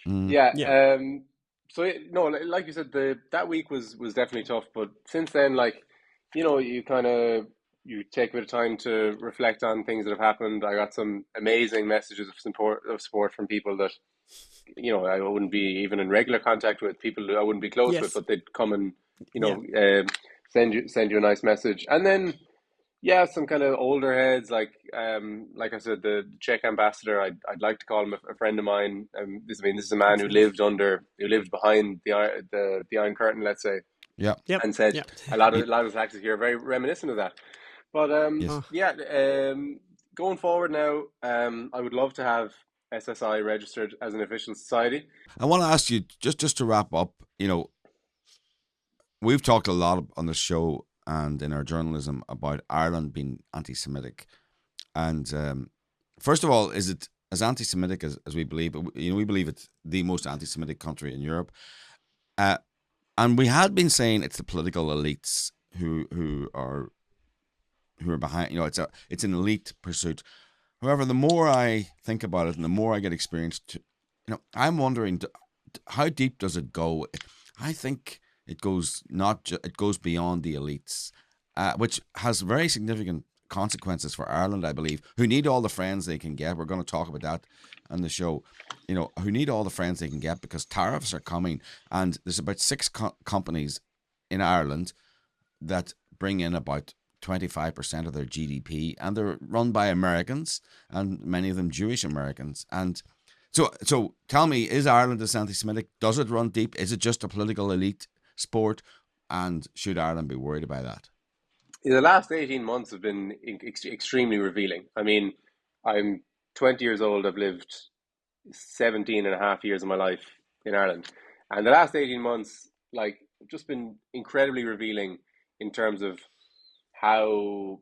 yeah. So no, like you said, that week was definitely tough, but since then, like, you kind of take a bit of time to reflect on things that have happened. I got some amazing messages of support from people that I wouldn't be even in regular contact with, people who I wouldn't be close with, but they'd come and send you a nice message. And then some kind of older heads, like I said, the Czech ambassador. I'd like to call him a friend of mine. This is a man who lived behind the Iron Curtain, let's say. Yeah. Yep. And said a lot of tactics here are very reminiscent of that. But going forward now, I would love to have SSI registered as an official society. I want to ask you, just to wrap up, we've talked a lot on the show and in our journalism about Ireland being anti-Semitic. And first of all, is it as anti-Semitic as we believe? We believe it's the most anti-Semitic country in Europe. And we had been saying it's the political elites who are behind. It's an elite pursuit. However, the more I think about it and the more I get experience, I'm wondering, how deep does it go? I think it goes it goes beyond the elites, which has very significant consequences for Ireland, I believe, who need all the friends they can get. We're going to talk about that on the show. Who need all the friends they can get because tariffs are coming, and there's about 6 companies in Ireland that bring in about 25% of their GDP, and they're run by Americans, and many of them Jewish Americans. And so tell me, is Ireland this anti-Semitic? Does it run deep? Is it just a political elite sport? And should Ireland be worried about that? The last 18 months have been extremely revealing. I mean, I'm 20 years old. I've lived 17 and a half years of my life in Ireland. And the last 18 months, just been incredibly revealing in terms of how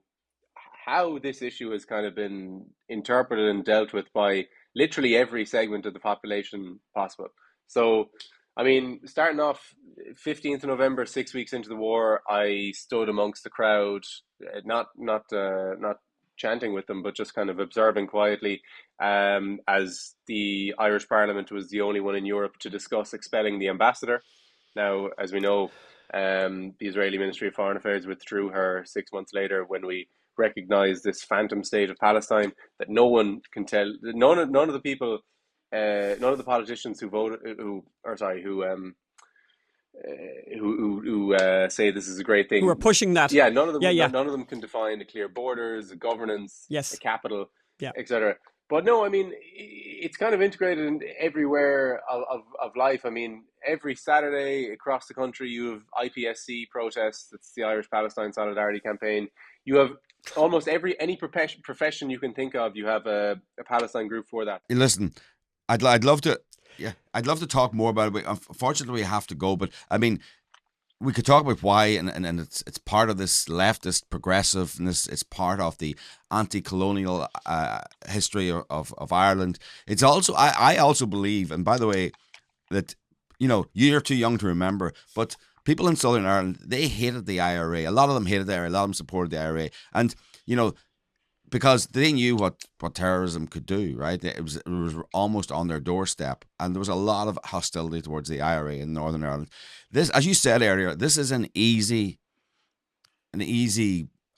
this issue has kind of been interpreted and dealt with by literally every segment of the population possible. So, I mean, starting off 15th of November, 6 weeks into the war, I stood amongst the crowd, not chanting with them, but just kind of observing quietly, as the Irish Parliament was the only one in Europe to discuss expelling the ambassador. Now, as we know, the Israeli Ministry of Foreign Affairs withdrew her 6 months later when we recognized this phantom state of Palestine that no one can tell. None of the people, none of the politicians who say this is a great thing, who are pushing that. Yeah, none of them. None of them can define the clear borders, the governance, the capital, etc. But no, I mean, it's kind of integrated in everywhere of life. I mean, every Saturday across the country, you have IPSC protests. It's the Irish Palestine Solidarity Campaign. You have almost any profession you can think of. You have a Palestine group for that. Listen, I'd love to talk more about it. Unfortunately, we have to go. But I mean, we could talk about why, and it's part of this leftist progressiveness. It's part of the anti-colonial history of Ireland. It's also, I also believe, and by the way, that you're too young to remember, but people in Southern Ireland, they hated the IRA. A lot of them hated the IRA. A lot of them supported the IRA, and because they knew what terrorism could do, right? It was almost on their doorstep, and there was a lot of hostility towards the IRA in Northern Ireland. This, as you said earlier, this is an easy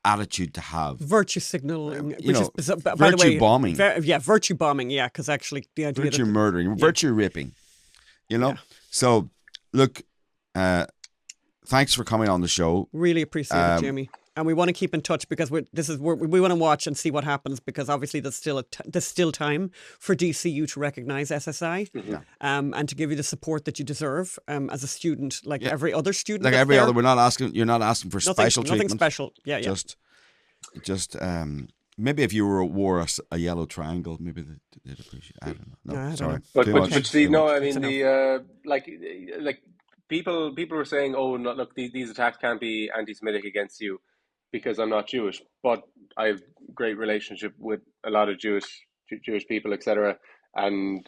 attitude to have. Virtue signaling, You know, is, by virtue the way, bombing. Virtue bombing, yeah, because actually the idea Virtue that murdering, virtue raping, you know? Yeah. So, look, thanks for coming on the show. really appreciate it, Jamie. And we want to keep in touch because we want to watch and see what happens, because obviously there's still time for DCU to recognise SSI and to give you the support that you deserve as a student, like every other student. Like every other, you're not asking for special treatment. Nothing special. Yeah. Just maybe if you wore a yellow triangle, maybe they'd appreciate it. I don't know. No, I don't sorry. know. But Steve, no, I mean like people were saying, oh, no, look, these attacks can't be anti-Semitic against you because I'm not Jewish, but I have great relationship with a lot of Jewish people, etc., and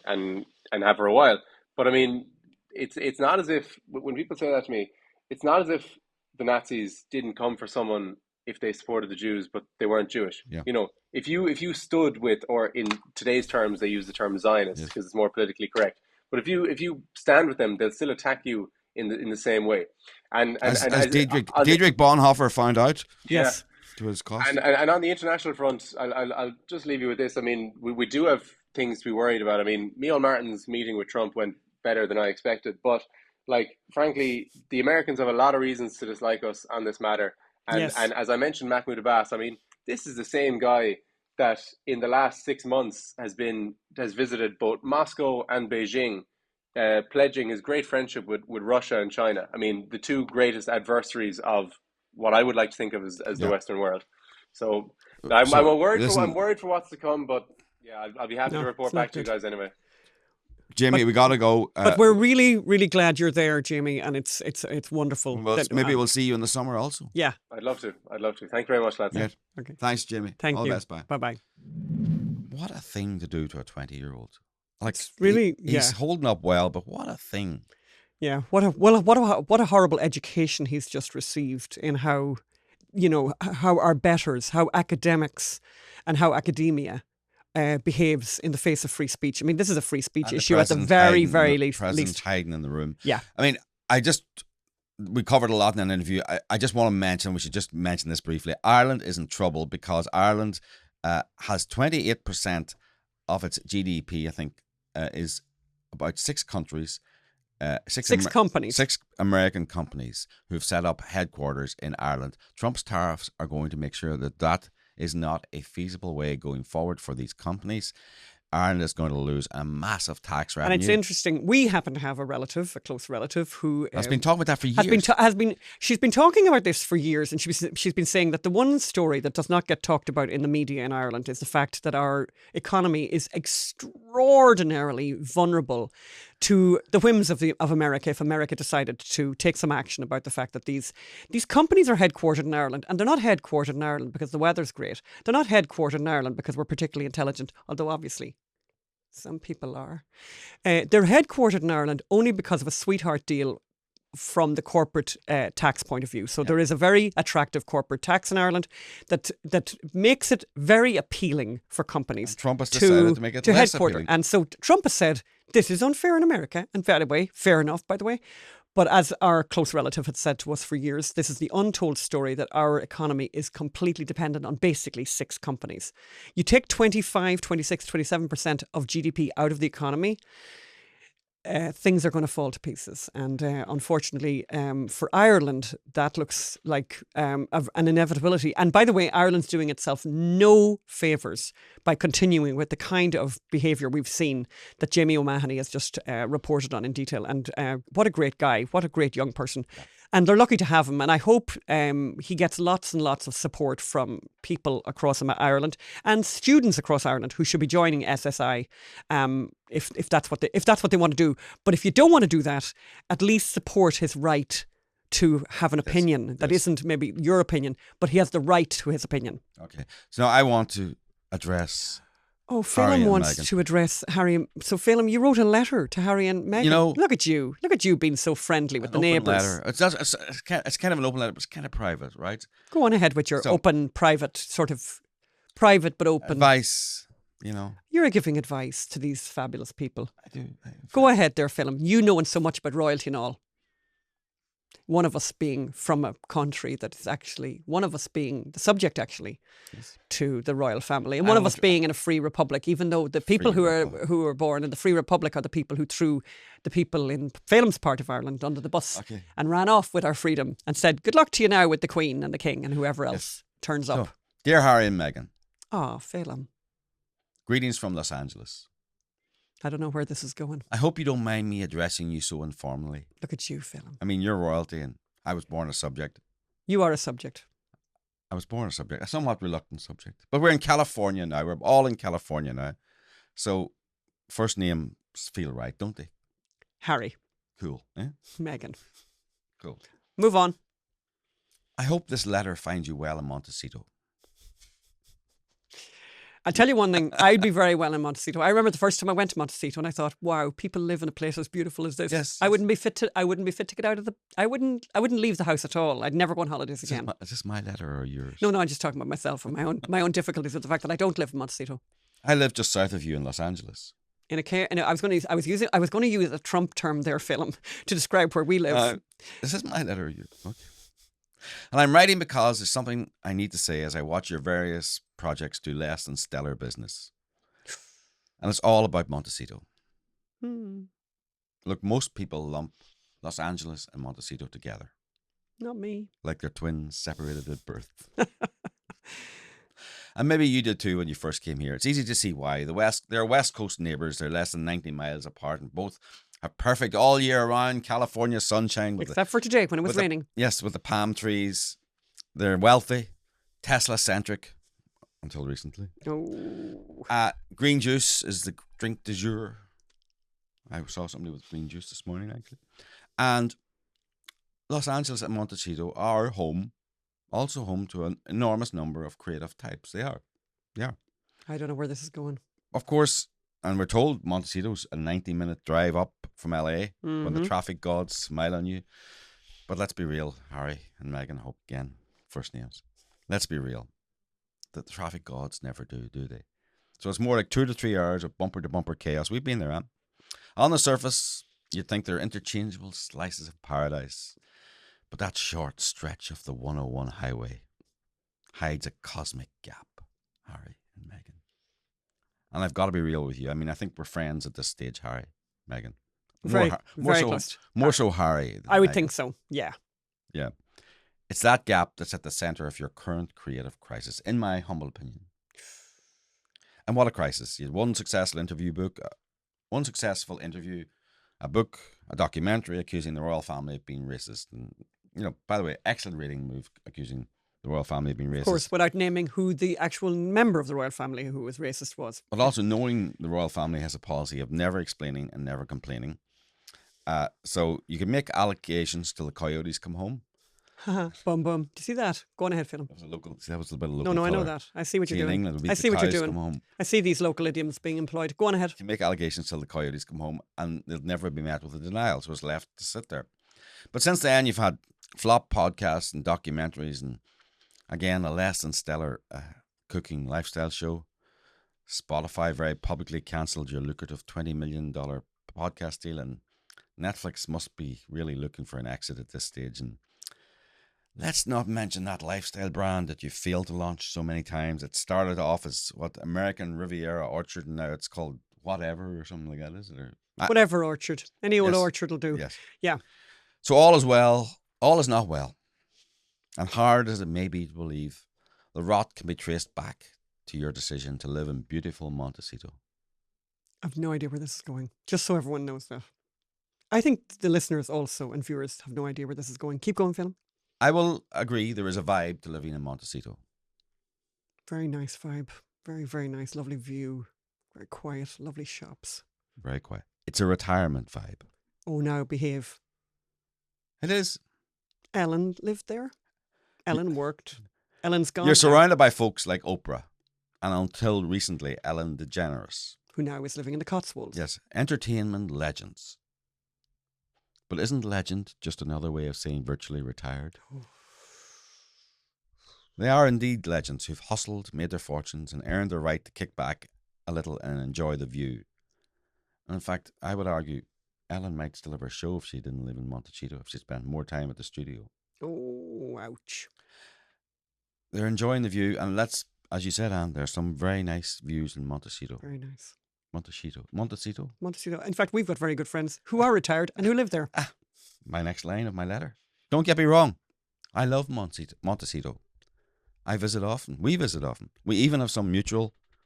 have for a while. But I mean, it's not as if, when people say that to me, it's not as if the Nazis didn't come for someone if they supported the Jews, but they weren't Jewish. Yeah. You know, if you stood with, or in today's terms, they use the term Zionist because it's more politically correct. But if you stand with them, they'll still attack you in the same way. And as Dietrich Bonhoeffer found out. Yes. To his cost. And on the international front, I'll just leave you with this. I mean, we do have things to be worried about. I mean, Neil Martin's meeting with Trump went better than I expected, but like, frankly, the Americans have a lot of reasons to dislike us on this matter. And as I mentioned, Mahmoud Abbas, I mean, this is the same guy that in the last 6 months has visited both Moscow and Beijing, pledging his great friendship with Russia and China. I mean, the two greatest adversaries of what I would like to think of as the Western world. So I'm worried for what's to come, but yeah, I'll be happy to report back to you guys anyway. Jamie, we gotta go. But we're really, really glad you're there, Jamie, and it's wonderful. Well, maybe we'll see you in the summer also. Yeah, I'd love to. Thank you very much, lads. Yeah. Okay. Thanks, Jimmy. Thank All you. the best. Bye. Bye. What a thing to do to a 20-year-old. Like, really, he's holding up well, but what a thing. Yeah, what a horrible education he's just received in how our betters, how academics, and how academia behaves in the face of free speech. I mean, this is a free speech issue at the very least. President's hiding in the room. Yeah. I mean, we covered a lot in an interview. I just want to mention, we should just mention this briefly. Ireland is in trouble because Ireland has 28% of its GDP, I think, is about 6 countries. Six companies. 6 American companies who've set up headquarters in Ireland. Trump's tariffs are going to make sure that is not a feasible way going forward for these companies. Ireland is going to lose a massive tax revenue. And it's interesting. We happen to have a close relative who has been talking about that for years. She's been talking about this for years, and she's been saying that the one story that does not get talked about in the media in Ireland is the fact that our economy is extraordinarily vulnerable to the whims of America if America decided to take some action about the fact that these companies are headquartered in Ireland, and they're not headquartered in Ireland because the weather's great. They're not headquartered in Ireland because we're particularly intelligent, although obviously some people are. They're headquartered in Ireland only because of a sweetheart deal from the corporate tax point of view. So there is a very attractive corporate tax in Ireland that makes it very appealing for companies. And Trump has decided to make it less appealing. And so Trump has said, this is unfair in America. And by the way, fair enough, by the way. But as our close relative had said to us for years, this is the untold story that our economy is completely dependent on basically 6 companies. You take 25, 26, 27% of GDP out of the economy, things are going to fall to pieces. And unfortunately, for Ireland, that looks like an inevitability. And by the way, Ireland's doing itself no favours by continuing with the kind of behaviour we've seen that Jamie Omaha has just reported on in detail. And what a great guy, what a great young person. And they're lucky to have him. And I hope he gets lots and lots of support from people across Ireland and students across Ireland who should be joining SSI if that's what they want to do. But if you don't want to do that, at least support his right to have an opinion that isn't maybe your opinion, but he has the right to his opinion. Okay. So I want to address... Oh, Phelim wants to address Harry. So, Phelim, you wrote a letter to Harry and Meghan. You know, look at you being so friendly with the neighbours. It's kind of an open letter, but it's kind of private, right? Go on ahead with your open, private sort of private but open. advice, you know. You're giving advice to these fabulous people. I do. Go ahead there, Phelim. You knowing so much about royalty and all. One of us being from a country that is actually, one of us being the subject actually to the royal family, and one of us being in a free republic, even though the people who are born in the free republic are the people who threw the people in Phelim's part of Ireland under the bus and ran off with our freedom and said, good luck to you now with the Queen and the King and whoever else turns up. So, dear Harry and Meghan. Oh, Phelim. Greetings from Los Angeles. I don't know where this is going. I hope you don't mind me addressing you so informally. Look at you, Phelim. I mean, you're royalty and I was born a subject. You are a subject. I was born a subject, a somewhat reluctant subject. But we're in California now. We're all in California now. So first names feel right, don't they? Harry. Cool. Eh? Meghan. Cool. Move on. I hope this letter finds you well in Monticello. I'll tell you one thing, I'd be very well in Monticello. I remember the first time I went to Monticello and I thought, wow, people live in a place as beautiful as this. Yes. I wouldn't be fit to get out of I wouldn't leave the house at all. I'd never go on holidays again. Is this my letter or yours? No, I'm just talking about myself and my own difficulties with the fact that I don't live in Monticello. I live just south of you in Los Angeles. I was going to use a Trump term there, Phelim, to describe where we live. Is this my letter or yours? Okay. And I'm writing because there's something I need to say as I watch your various projects do less than stellar business. And it's all about Monticello. Look, most people lump Los Angeles and Monticello together. Not me. Like they're twins separated at birth. And maybe you did too when you first came here. It's easy to see why. They're West Coast neighbours. They're less than 90 miles apart and both are perfect all year round California sunshine. Except for today when it was raining. Yes, with the palm trees. They're wealthy, Tesla-centric, until recently. Oh. Green juice is the drink du jour. I saw somebody with green juice this morning, actually. And Los Angeles and Monticello are also home to an enormous number of creative types. They are. I don't know where this is going. Of course, and we're told Monticello's a 90-minute drive up from LA when the traffic gods smile on you. But let's be real, Harry and Meghan, hope again, first names. Let's be real. The traffic gods never do they? So it's more like 2 to 3 hours of bumper-to-bumper chaos. We've been there, huh? On the surface, you'd think they're interchangeable slices of paradise. But that short stretch of the 101 highway hides a cosmic gap, Harry and Meghan. And I've got to be real with you. I mean, I think we're friends at this stage, Harry, Meghan. More so Harry. I would Meghan. think so, yeah. Yeah. It's that gap that's at the centre of your current creative crisis, in my humble opinion. And what a crisis. You had one successful interview, a book, a documentary accusing the royal family of being racist. And, you know, by the way, excellent rating move accusing the royal family of being racist. Of course, without naming who the actual member of the royal family who was racist was. But also knowing the royal family has a policy of never explaining and never complaining. So you can make allegations till the coyotes come home. Bum. Do you see that? Go on ahead, Phelim. That was a bit of local. No, I know that. I see what you're doing. In England, I see what you're doing. I see these local idioms being employed. Go on ahead. You can make allegations till the coyotes come home and they'll never be met with a denial. So it's left to sit there. But since then, you've had flop podcasts and documentaries and, again, a less than stellar cooking lifestyle show. Spotify very publicly cancelled your lucrative $20 million podcast deal, and Netflix must be really looking for an exit at this stage. And let's not mention that lifestyle brand that you failed to launch so many times. It started off as American Riviera Orchard, and now it's called whatever or something like that, is it? Whatever orchard. Any old orchard will do. Yes. Yeah. So all is well. All is not well. And hard as it may be to believe, the rot can be traced back to your decision to live in beautiful Monticello. I've no idea where this is going. Just so everyone knows that. I think the listeners also and viewers have no idea where this is going. Keep going, Phelim. I will agree there is a vibe to living in Monticello. Very nice vibe. Very, very nice. Lovely view. Very quiet. Lovely shops. Very quiet. It's a retirement vibe. Oh, now behave. It is. Ellen lived there. Ellen worked. Ellen's gone. You're surrounded by folks like Oprah and until recently Ellen DeGeneres. Who now is living in the Cotswolds. Yes. Entertainment legends. But isn't legend just another way of saying virtually retired? They are indeed legends who've hustled, made their fortunes, and earned the right to kick back a little and enjoy the view. And in fact, I would argue Ellen might still have her show if she didn't live in Monticello, if she spent more time at the studio. Oh, ouch. They're enjoying the view, and as you said, Anne, there's some very nice views in Monticello. Very nice. Montecito. Montecito. In fact, we've got very good friends who are retired and who live there. My next line of my letter. Don't get me wrong. I love Montecito. I visit often. We visit often. We even have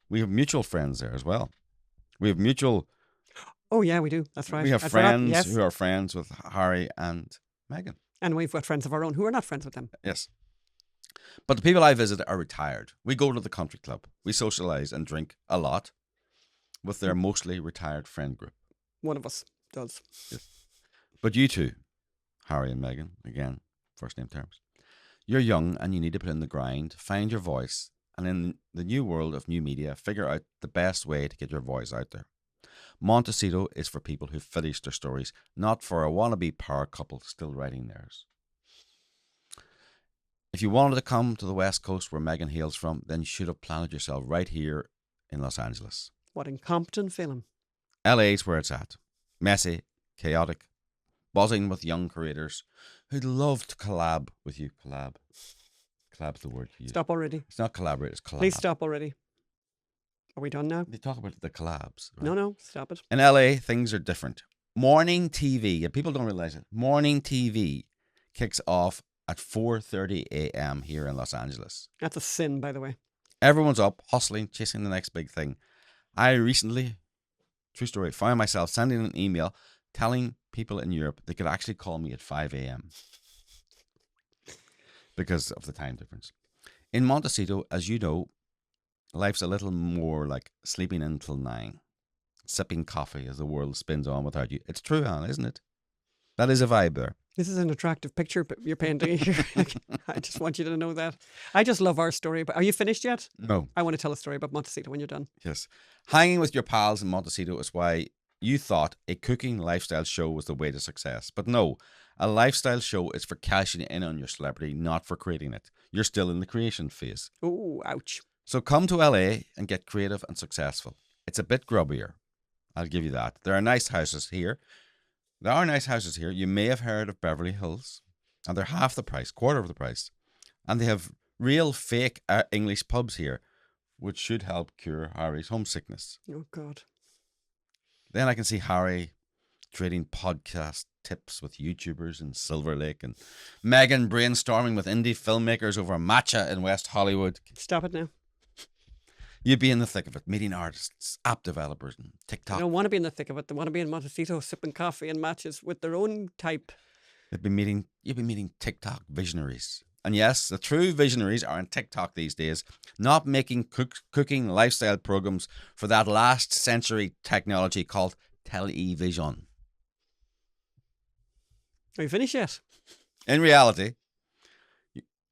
we have mutual friends there as well. We have mutual. Oh, yeah, we do. That's right. We have friends who are friends with Harry and Meghan. And we've got friends of our own who are not friends with them. Yes. But the people I visit are retired. We go to the country club. We socialise and drink a lot with their mostly retired friend group. One of us does. Yes. But you two, Harry and Meghan, again, first name terms, you're young and you need to put in the grind, find your voice, and in the new world of new media, figure out the best way to get your voice out there. Montecito is for people who've finished their stories, not for a wannabe power couple still writing theirs. If you wanted to come to the West Coast where Meghan hails from, then you should have planted yourself right here in Los Angeles. What incompetent Phelim. LA's where it's at. Messy, chaotic, buzzing with young creators who'd love to collab with you. Collab's the word you use. Stop already. It's not collaborate, it's collab. Please stop already. Are we done now? They talk about the collabs. Right? No, stop it. In LA, things are different. Morning TV, and people don't realize it, morning TV kicks off at 4:30 a.m. here in Los Angeles. That's a sin, by the way. Everyone's up, hustling, chasing the next big thing. I recently, true story, found myself sending an email telling people in Europe they could actually call me at 5 a.m. because of the time difference. In Montecito, as you know, life's a little more like sleeping in till 9, sipping coffee as the world spins on without you. It's true, Anne, isn't it? That is a vibe there. This is an attractive picture you're painting here. I just want you to know that. I just love our story. But are you finished yet? No. I want to tell a story about Montecito when you're done. Yes. Hanging with your pals in Montecito is why you thought a cooking lifestyle show was the way to success. But no, a lifestyle show is for cashing in on your celebrity, not for creating it. You're still in the creation phase. Oh, ouch. So come to LA and get creative and successful. It's a bit grubbier. I'll give you that. There are nice houses here. You may have heard of Beverly Hills, and they're half the price, quarter of the price. And they have real fake English pubs here, which should help cure Harry's homesickness. Oh, God. Then I can see Harry trading podcast tips with YouTubers in Silver Lake, and Meghan brainstorming with indie filmmakers over matcha in West Hollywood. Stop it now. You'd be in the thick of it, meeting artists, app developers, and TikTok. They don't want to be in the thick of it. They want to be in Montecito sipping coffee and matches with their own type. You'd be meeting TikTok visionaries. And yes, the true visionaries are on TikTok these days, not making cooking lifestyle programs for that last century technology called television. Are you finished yet? In reality,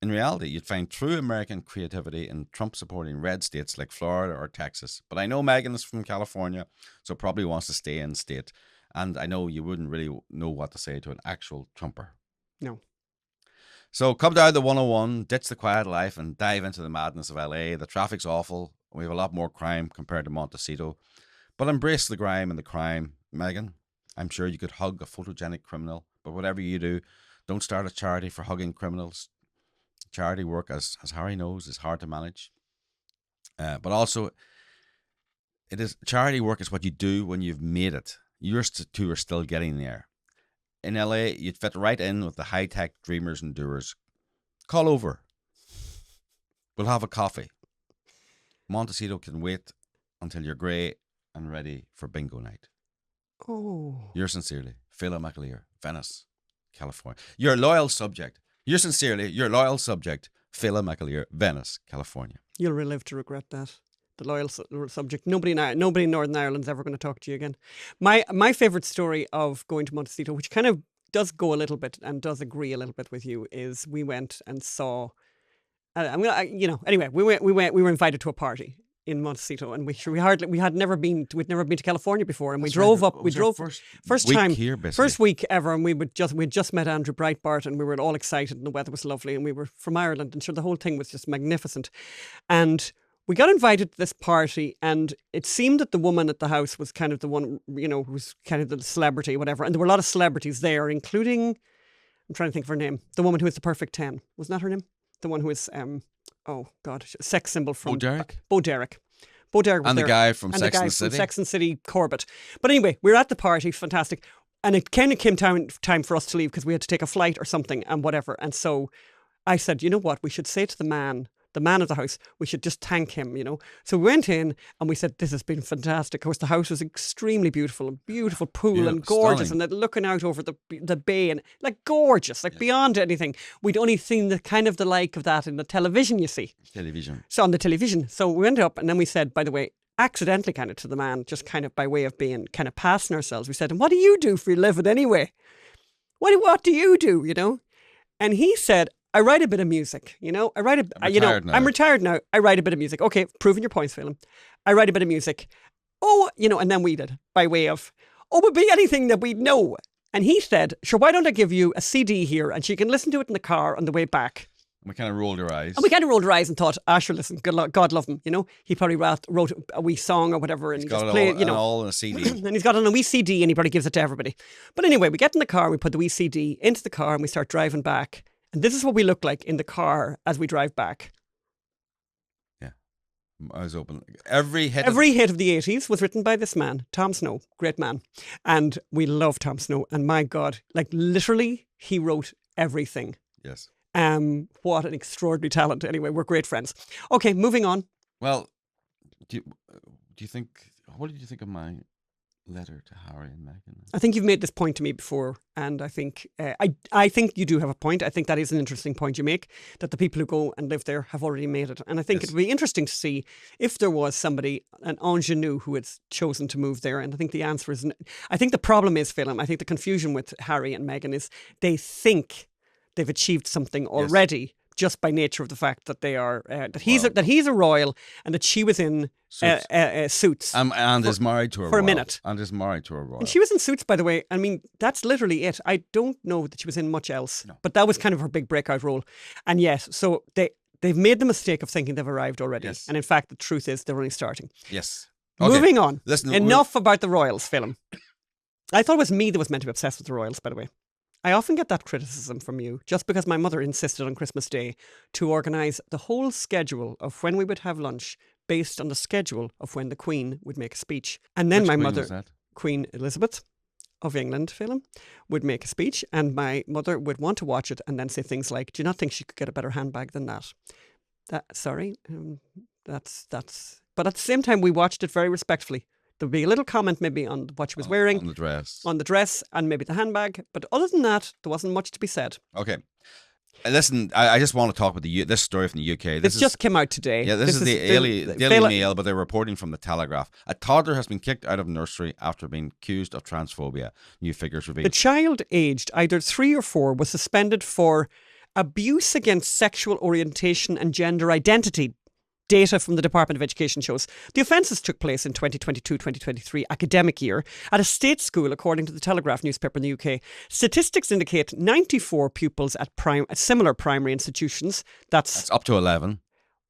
you'd find true American creativity in Trump-supporting red states like Florida or Texas. But I know Meghan is from California, so probably wants to stay in state. And I know you wouldn't really know what to say to an actual Trumper. No. So come down the 101, ditch the quiet life, and dive into the madness of LA. The traffic's awful. We have a lot more crime compared to Montecito. But embrace the grime and the crime, Meghan. I'm sure you could hug a photogenic criminal. But whatever you do, don't start a charity for hugging criminals. Charity work, as Harry knows, is hard to manage. But also, charity work is what you do when you've made it. Yours two are still getting there. In LA, you'd fit right in with the high-tech dreamers and doers. Call over. We'll have a coffee. Montecito can wait until you're grey and ready for bingo night. Oh. Yours sincerely, Phelim, Venice, California. Your loyal subject, Phelim, Venice, California. You'll relive to regret that. The loyal subject. Nobody in Northern Ireland's ever going to talk to you again. My favourite story of going to Montecito, which kind of does go a little bit and does agree a little bit with you, is we went and saw. We were invited to a party, in Monticello, and we'd never been to California before, and we drove up. We drove first week time here, basically. first week ever, and we'd just met Andrew Breitbart, and we were all excited, and the weather was lovely, and we were from Ireland, and sure the whole thing was just magnificent, and we got invited to this party, and it seemed that the woman at the house was kind of the one, who was kind of the celebrity, whatever, and there were a lot of celebrities there, including, I'm trying to think of her name, the woman who was the perfect 10. Wasn't that her name? The one who was oh God, sex symbol from Bo Derek? Bo Derek. Bo Derek was And the there. guy from And Sex the guy and the from City. Sex and City, Corbett. But anyway, we were at the party, fantastic. And it kind of came time for us to leave because we had to take a flight or something and whatever. And so I said, you know what, we should say to the man of the house, we should just thank him, So we went in and we said, this has been fantastic. Of course, the house was extremely beautiful, a beautiful pool and gorgeous, stunning. and looking out over the bay and like gorgeous, like beyond anything. We'd only seen the like of that in the television, you see. Television. So on the television. So we went up and then we said, by the way, accidentally kind of to the man, just kind of by way of being kind of passing ourselves, we said, and what do you do for your living anyway? What do you do, And he said, I write a bit of music, I'm retired now. I write a bit of music. Okay, proving your points, Phelim. I write a bit of music. Oh, and then we did by way of, would be anything that we'd know. And he said, sure, why don't I give you a CD here and she can listen to it in the car on the way back. And we kind of rolled our eyes. And we kind of rolled our eyes and thought, sure, listen, God love him, He probably wrote a wee song or whatever and He's he got just it played it, all in a CD. and he's got it on a wee CD and he probably gives it to everybody. But anyway, we get in the car, we put the wee CD into the car and we start driving back. And this is what we look like in the car as we drive back. Yeah. Eyes open. Every hit of the 80s was written by this man, Tom Snow, great man. And we love Tom Snow. And my God, like literally, he wrote everything. Yes. What an extraordinary talent. Anyway, we're great friends. Okay, moving on. Well, do you think, what did you think of my letter to Harry and Meghan? I think you've made this point to me before, and I think I think you do have a point. I think that is an interesting point you make, that the people who go and live there have already made it. And I think it'd be interesting to see if there was somebody, an ingenue, who had chosen to move there. And I think the answer is, I think the problem is, Phelim, I think the confusion with Harry and Meghan is they think they've achieved something already. Just by nature of the fact that they are that he's a royal and that she was in Suits and is married to a for royal. a minute And is married to a royal. And she was in Suits, by the way. I mean, that's literally it. I don't know that she was in much else, but that was kind of her big breakout role. And yes, so they've made the mistake of thinking they've arrived already, and in fact, the truth is they're only starting. Yes. Okay. Moving on. Listen, enough about the royals, Phelim. I thought it was me that was meant to be obsessed with the royals, by the way. I often get that criticism from you just because my mother insisted on Christmas Day to organise the whole schedule of when we would have lunch based on the schedule of when the Queen would make a speech. And then my mother, Queen Elizabeth of England, Phelim, would make a speech and my mother would want to watch it and then say things like, do you not think she could get a better handbag than that? That's but at the same time we watched it very respectfully. There would be a little comment maybe on what she was wearing. On the dress and maybe the handbag. But other than that, there wasn't much to be said. Okay. Listen, I just want to talk about this story from the UK. This just came out today. Yeah, this is the Daily Mail, but they're reporting from the Telegraph. A toddler has been kicked out of nursery after being accused of transphobia. New figures revealed. The child aged either 3 or 4 was suspended for abuse against sexual orientation and gender identity. Data from the Department of Education shows the offences took place in 2022-2023 academic year at a state school, according to the Telegraph newspaper in the UK. Statistics indicate 94 pupils at similar primary institutions, that's up to 11,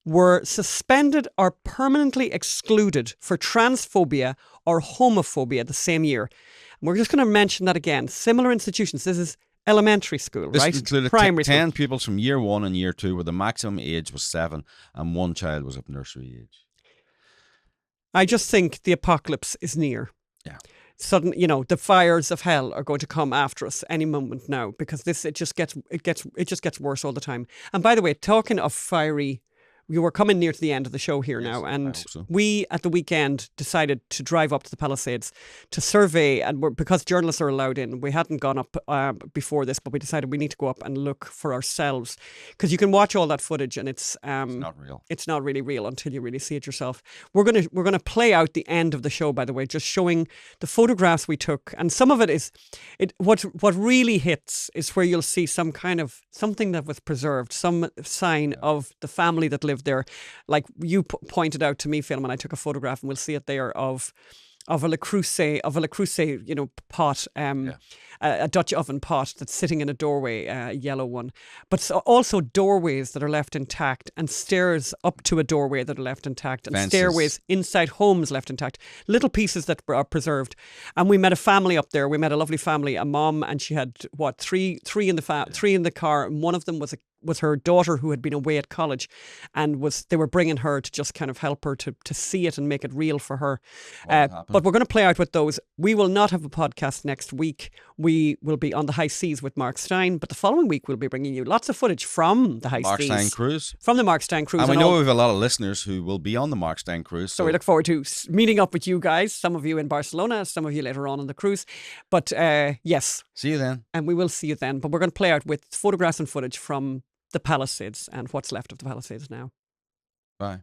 were suspended or permanently excluded for transphobia or homophobia the same year. And we're just going to mention that again. Similar institutions. This is elementary school, right? This included primary 10 pupils from year 1 and year 2, where the maximum age was 7 and 1 child was of nursery age. I just think the apocalypse is near. Yeah. Sudden, the fires of hell are going to come after us any moment now, because it just gets worse all the time. And by the way, talking of fiery, we were coming near to the end of the show here now, and we at the weekend decided to drive up to the Palisades to survey, and because journalists are allowed in, we hadn't gone up before this, but we decided we need to go up and look for ourselves, because you can watch all that footage and it's not real. It's not really real until you really see it yourself. We're gonna play out the end of the show, by the way, just showing the photographs we took, and some of it is what really hits is where you'll see some kind of something that was preserved, some sign of the family that lived lived there. Like you pointed out to me, Phelim, and I took a photograph, and we'll see it there of a Le Creuset, you know, pot, a Dutch oven pot that's sitting in a doorway, a yellow one. But also doorways that are left intact, and stairs up to a doorway that are left intact, and Fences. stairways inside homes left intact. Little pieces that are preserved. And we met a family up there. We met a lovely family, a mom, and she had three in the car, and one of them was her daughter who had been away at college, and they were bringing her to just kind of help her to see it and make it real for her. But we're going to play out with those. We will not have a podcast next week. We will be on the high seas with Mark Stein, but the following week we'll be bringing you lots of footage from the high seas. Mark Stein cruise. From the Mark Stein cruise. And we know we have a lot of listeners who will be on the Mark Stein cruise. So we look forward to meeting up with you guys, some of you in Barcelona, some of you later on the cruise. But yes. See you then. And we will see you then. But we're going to play out with photographs and footage from the Palisades and what's left of the Palisades now. Bye.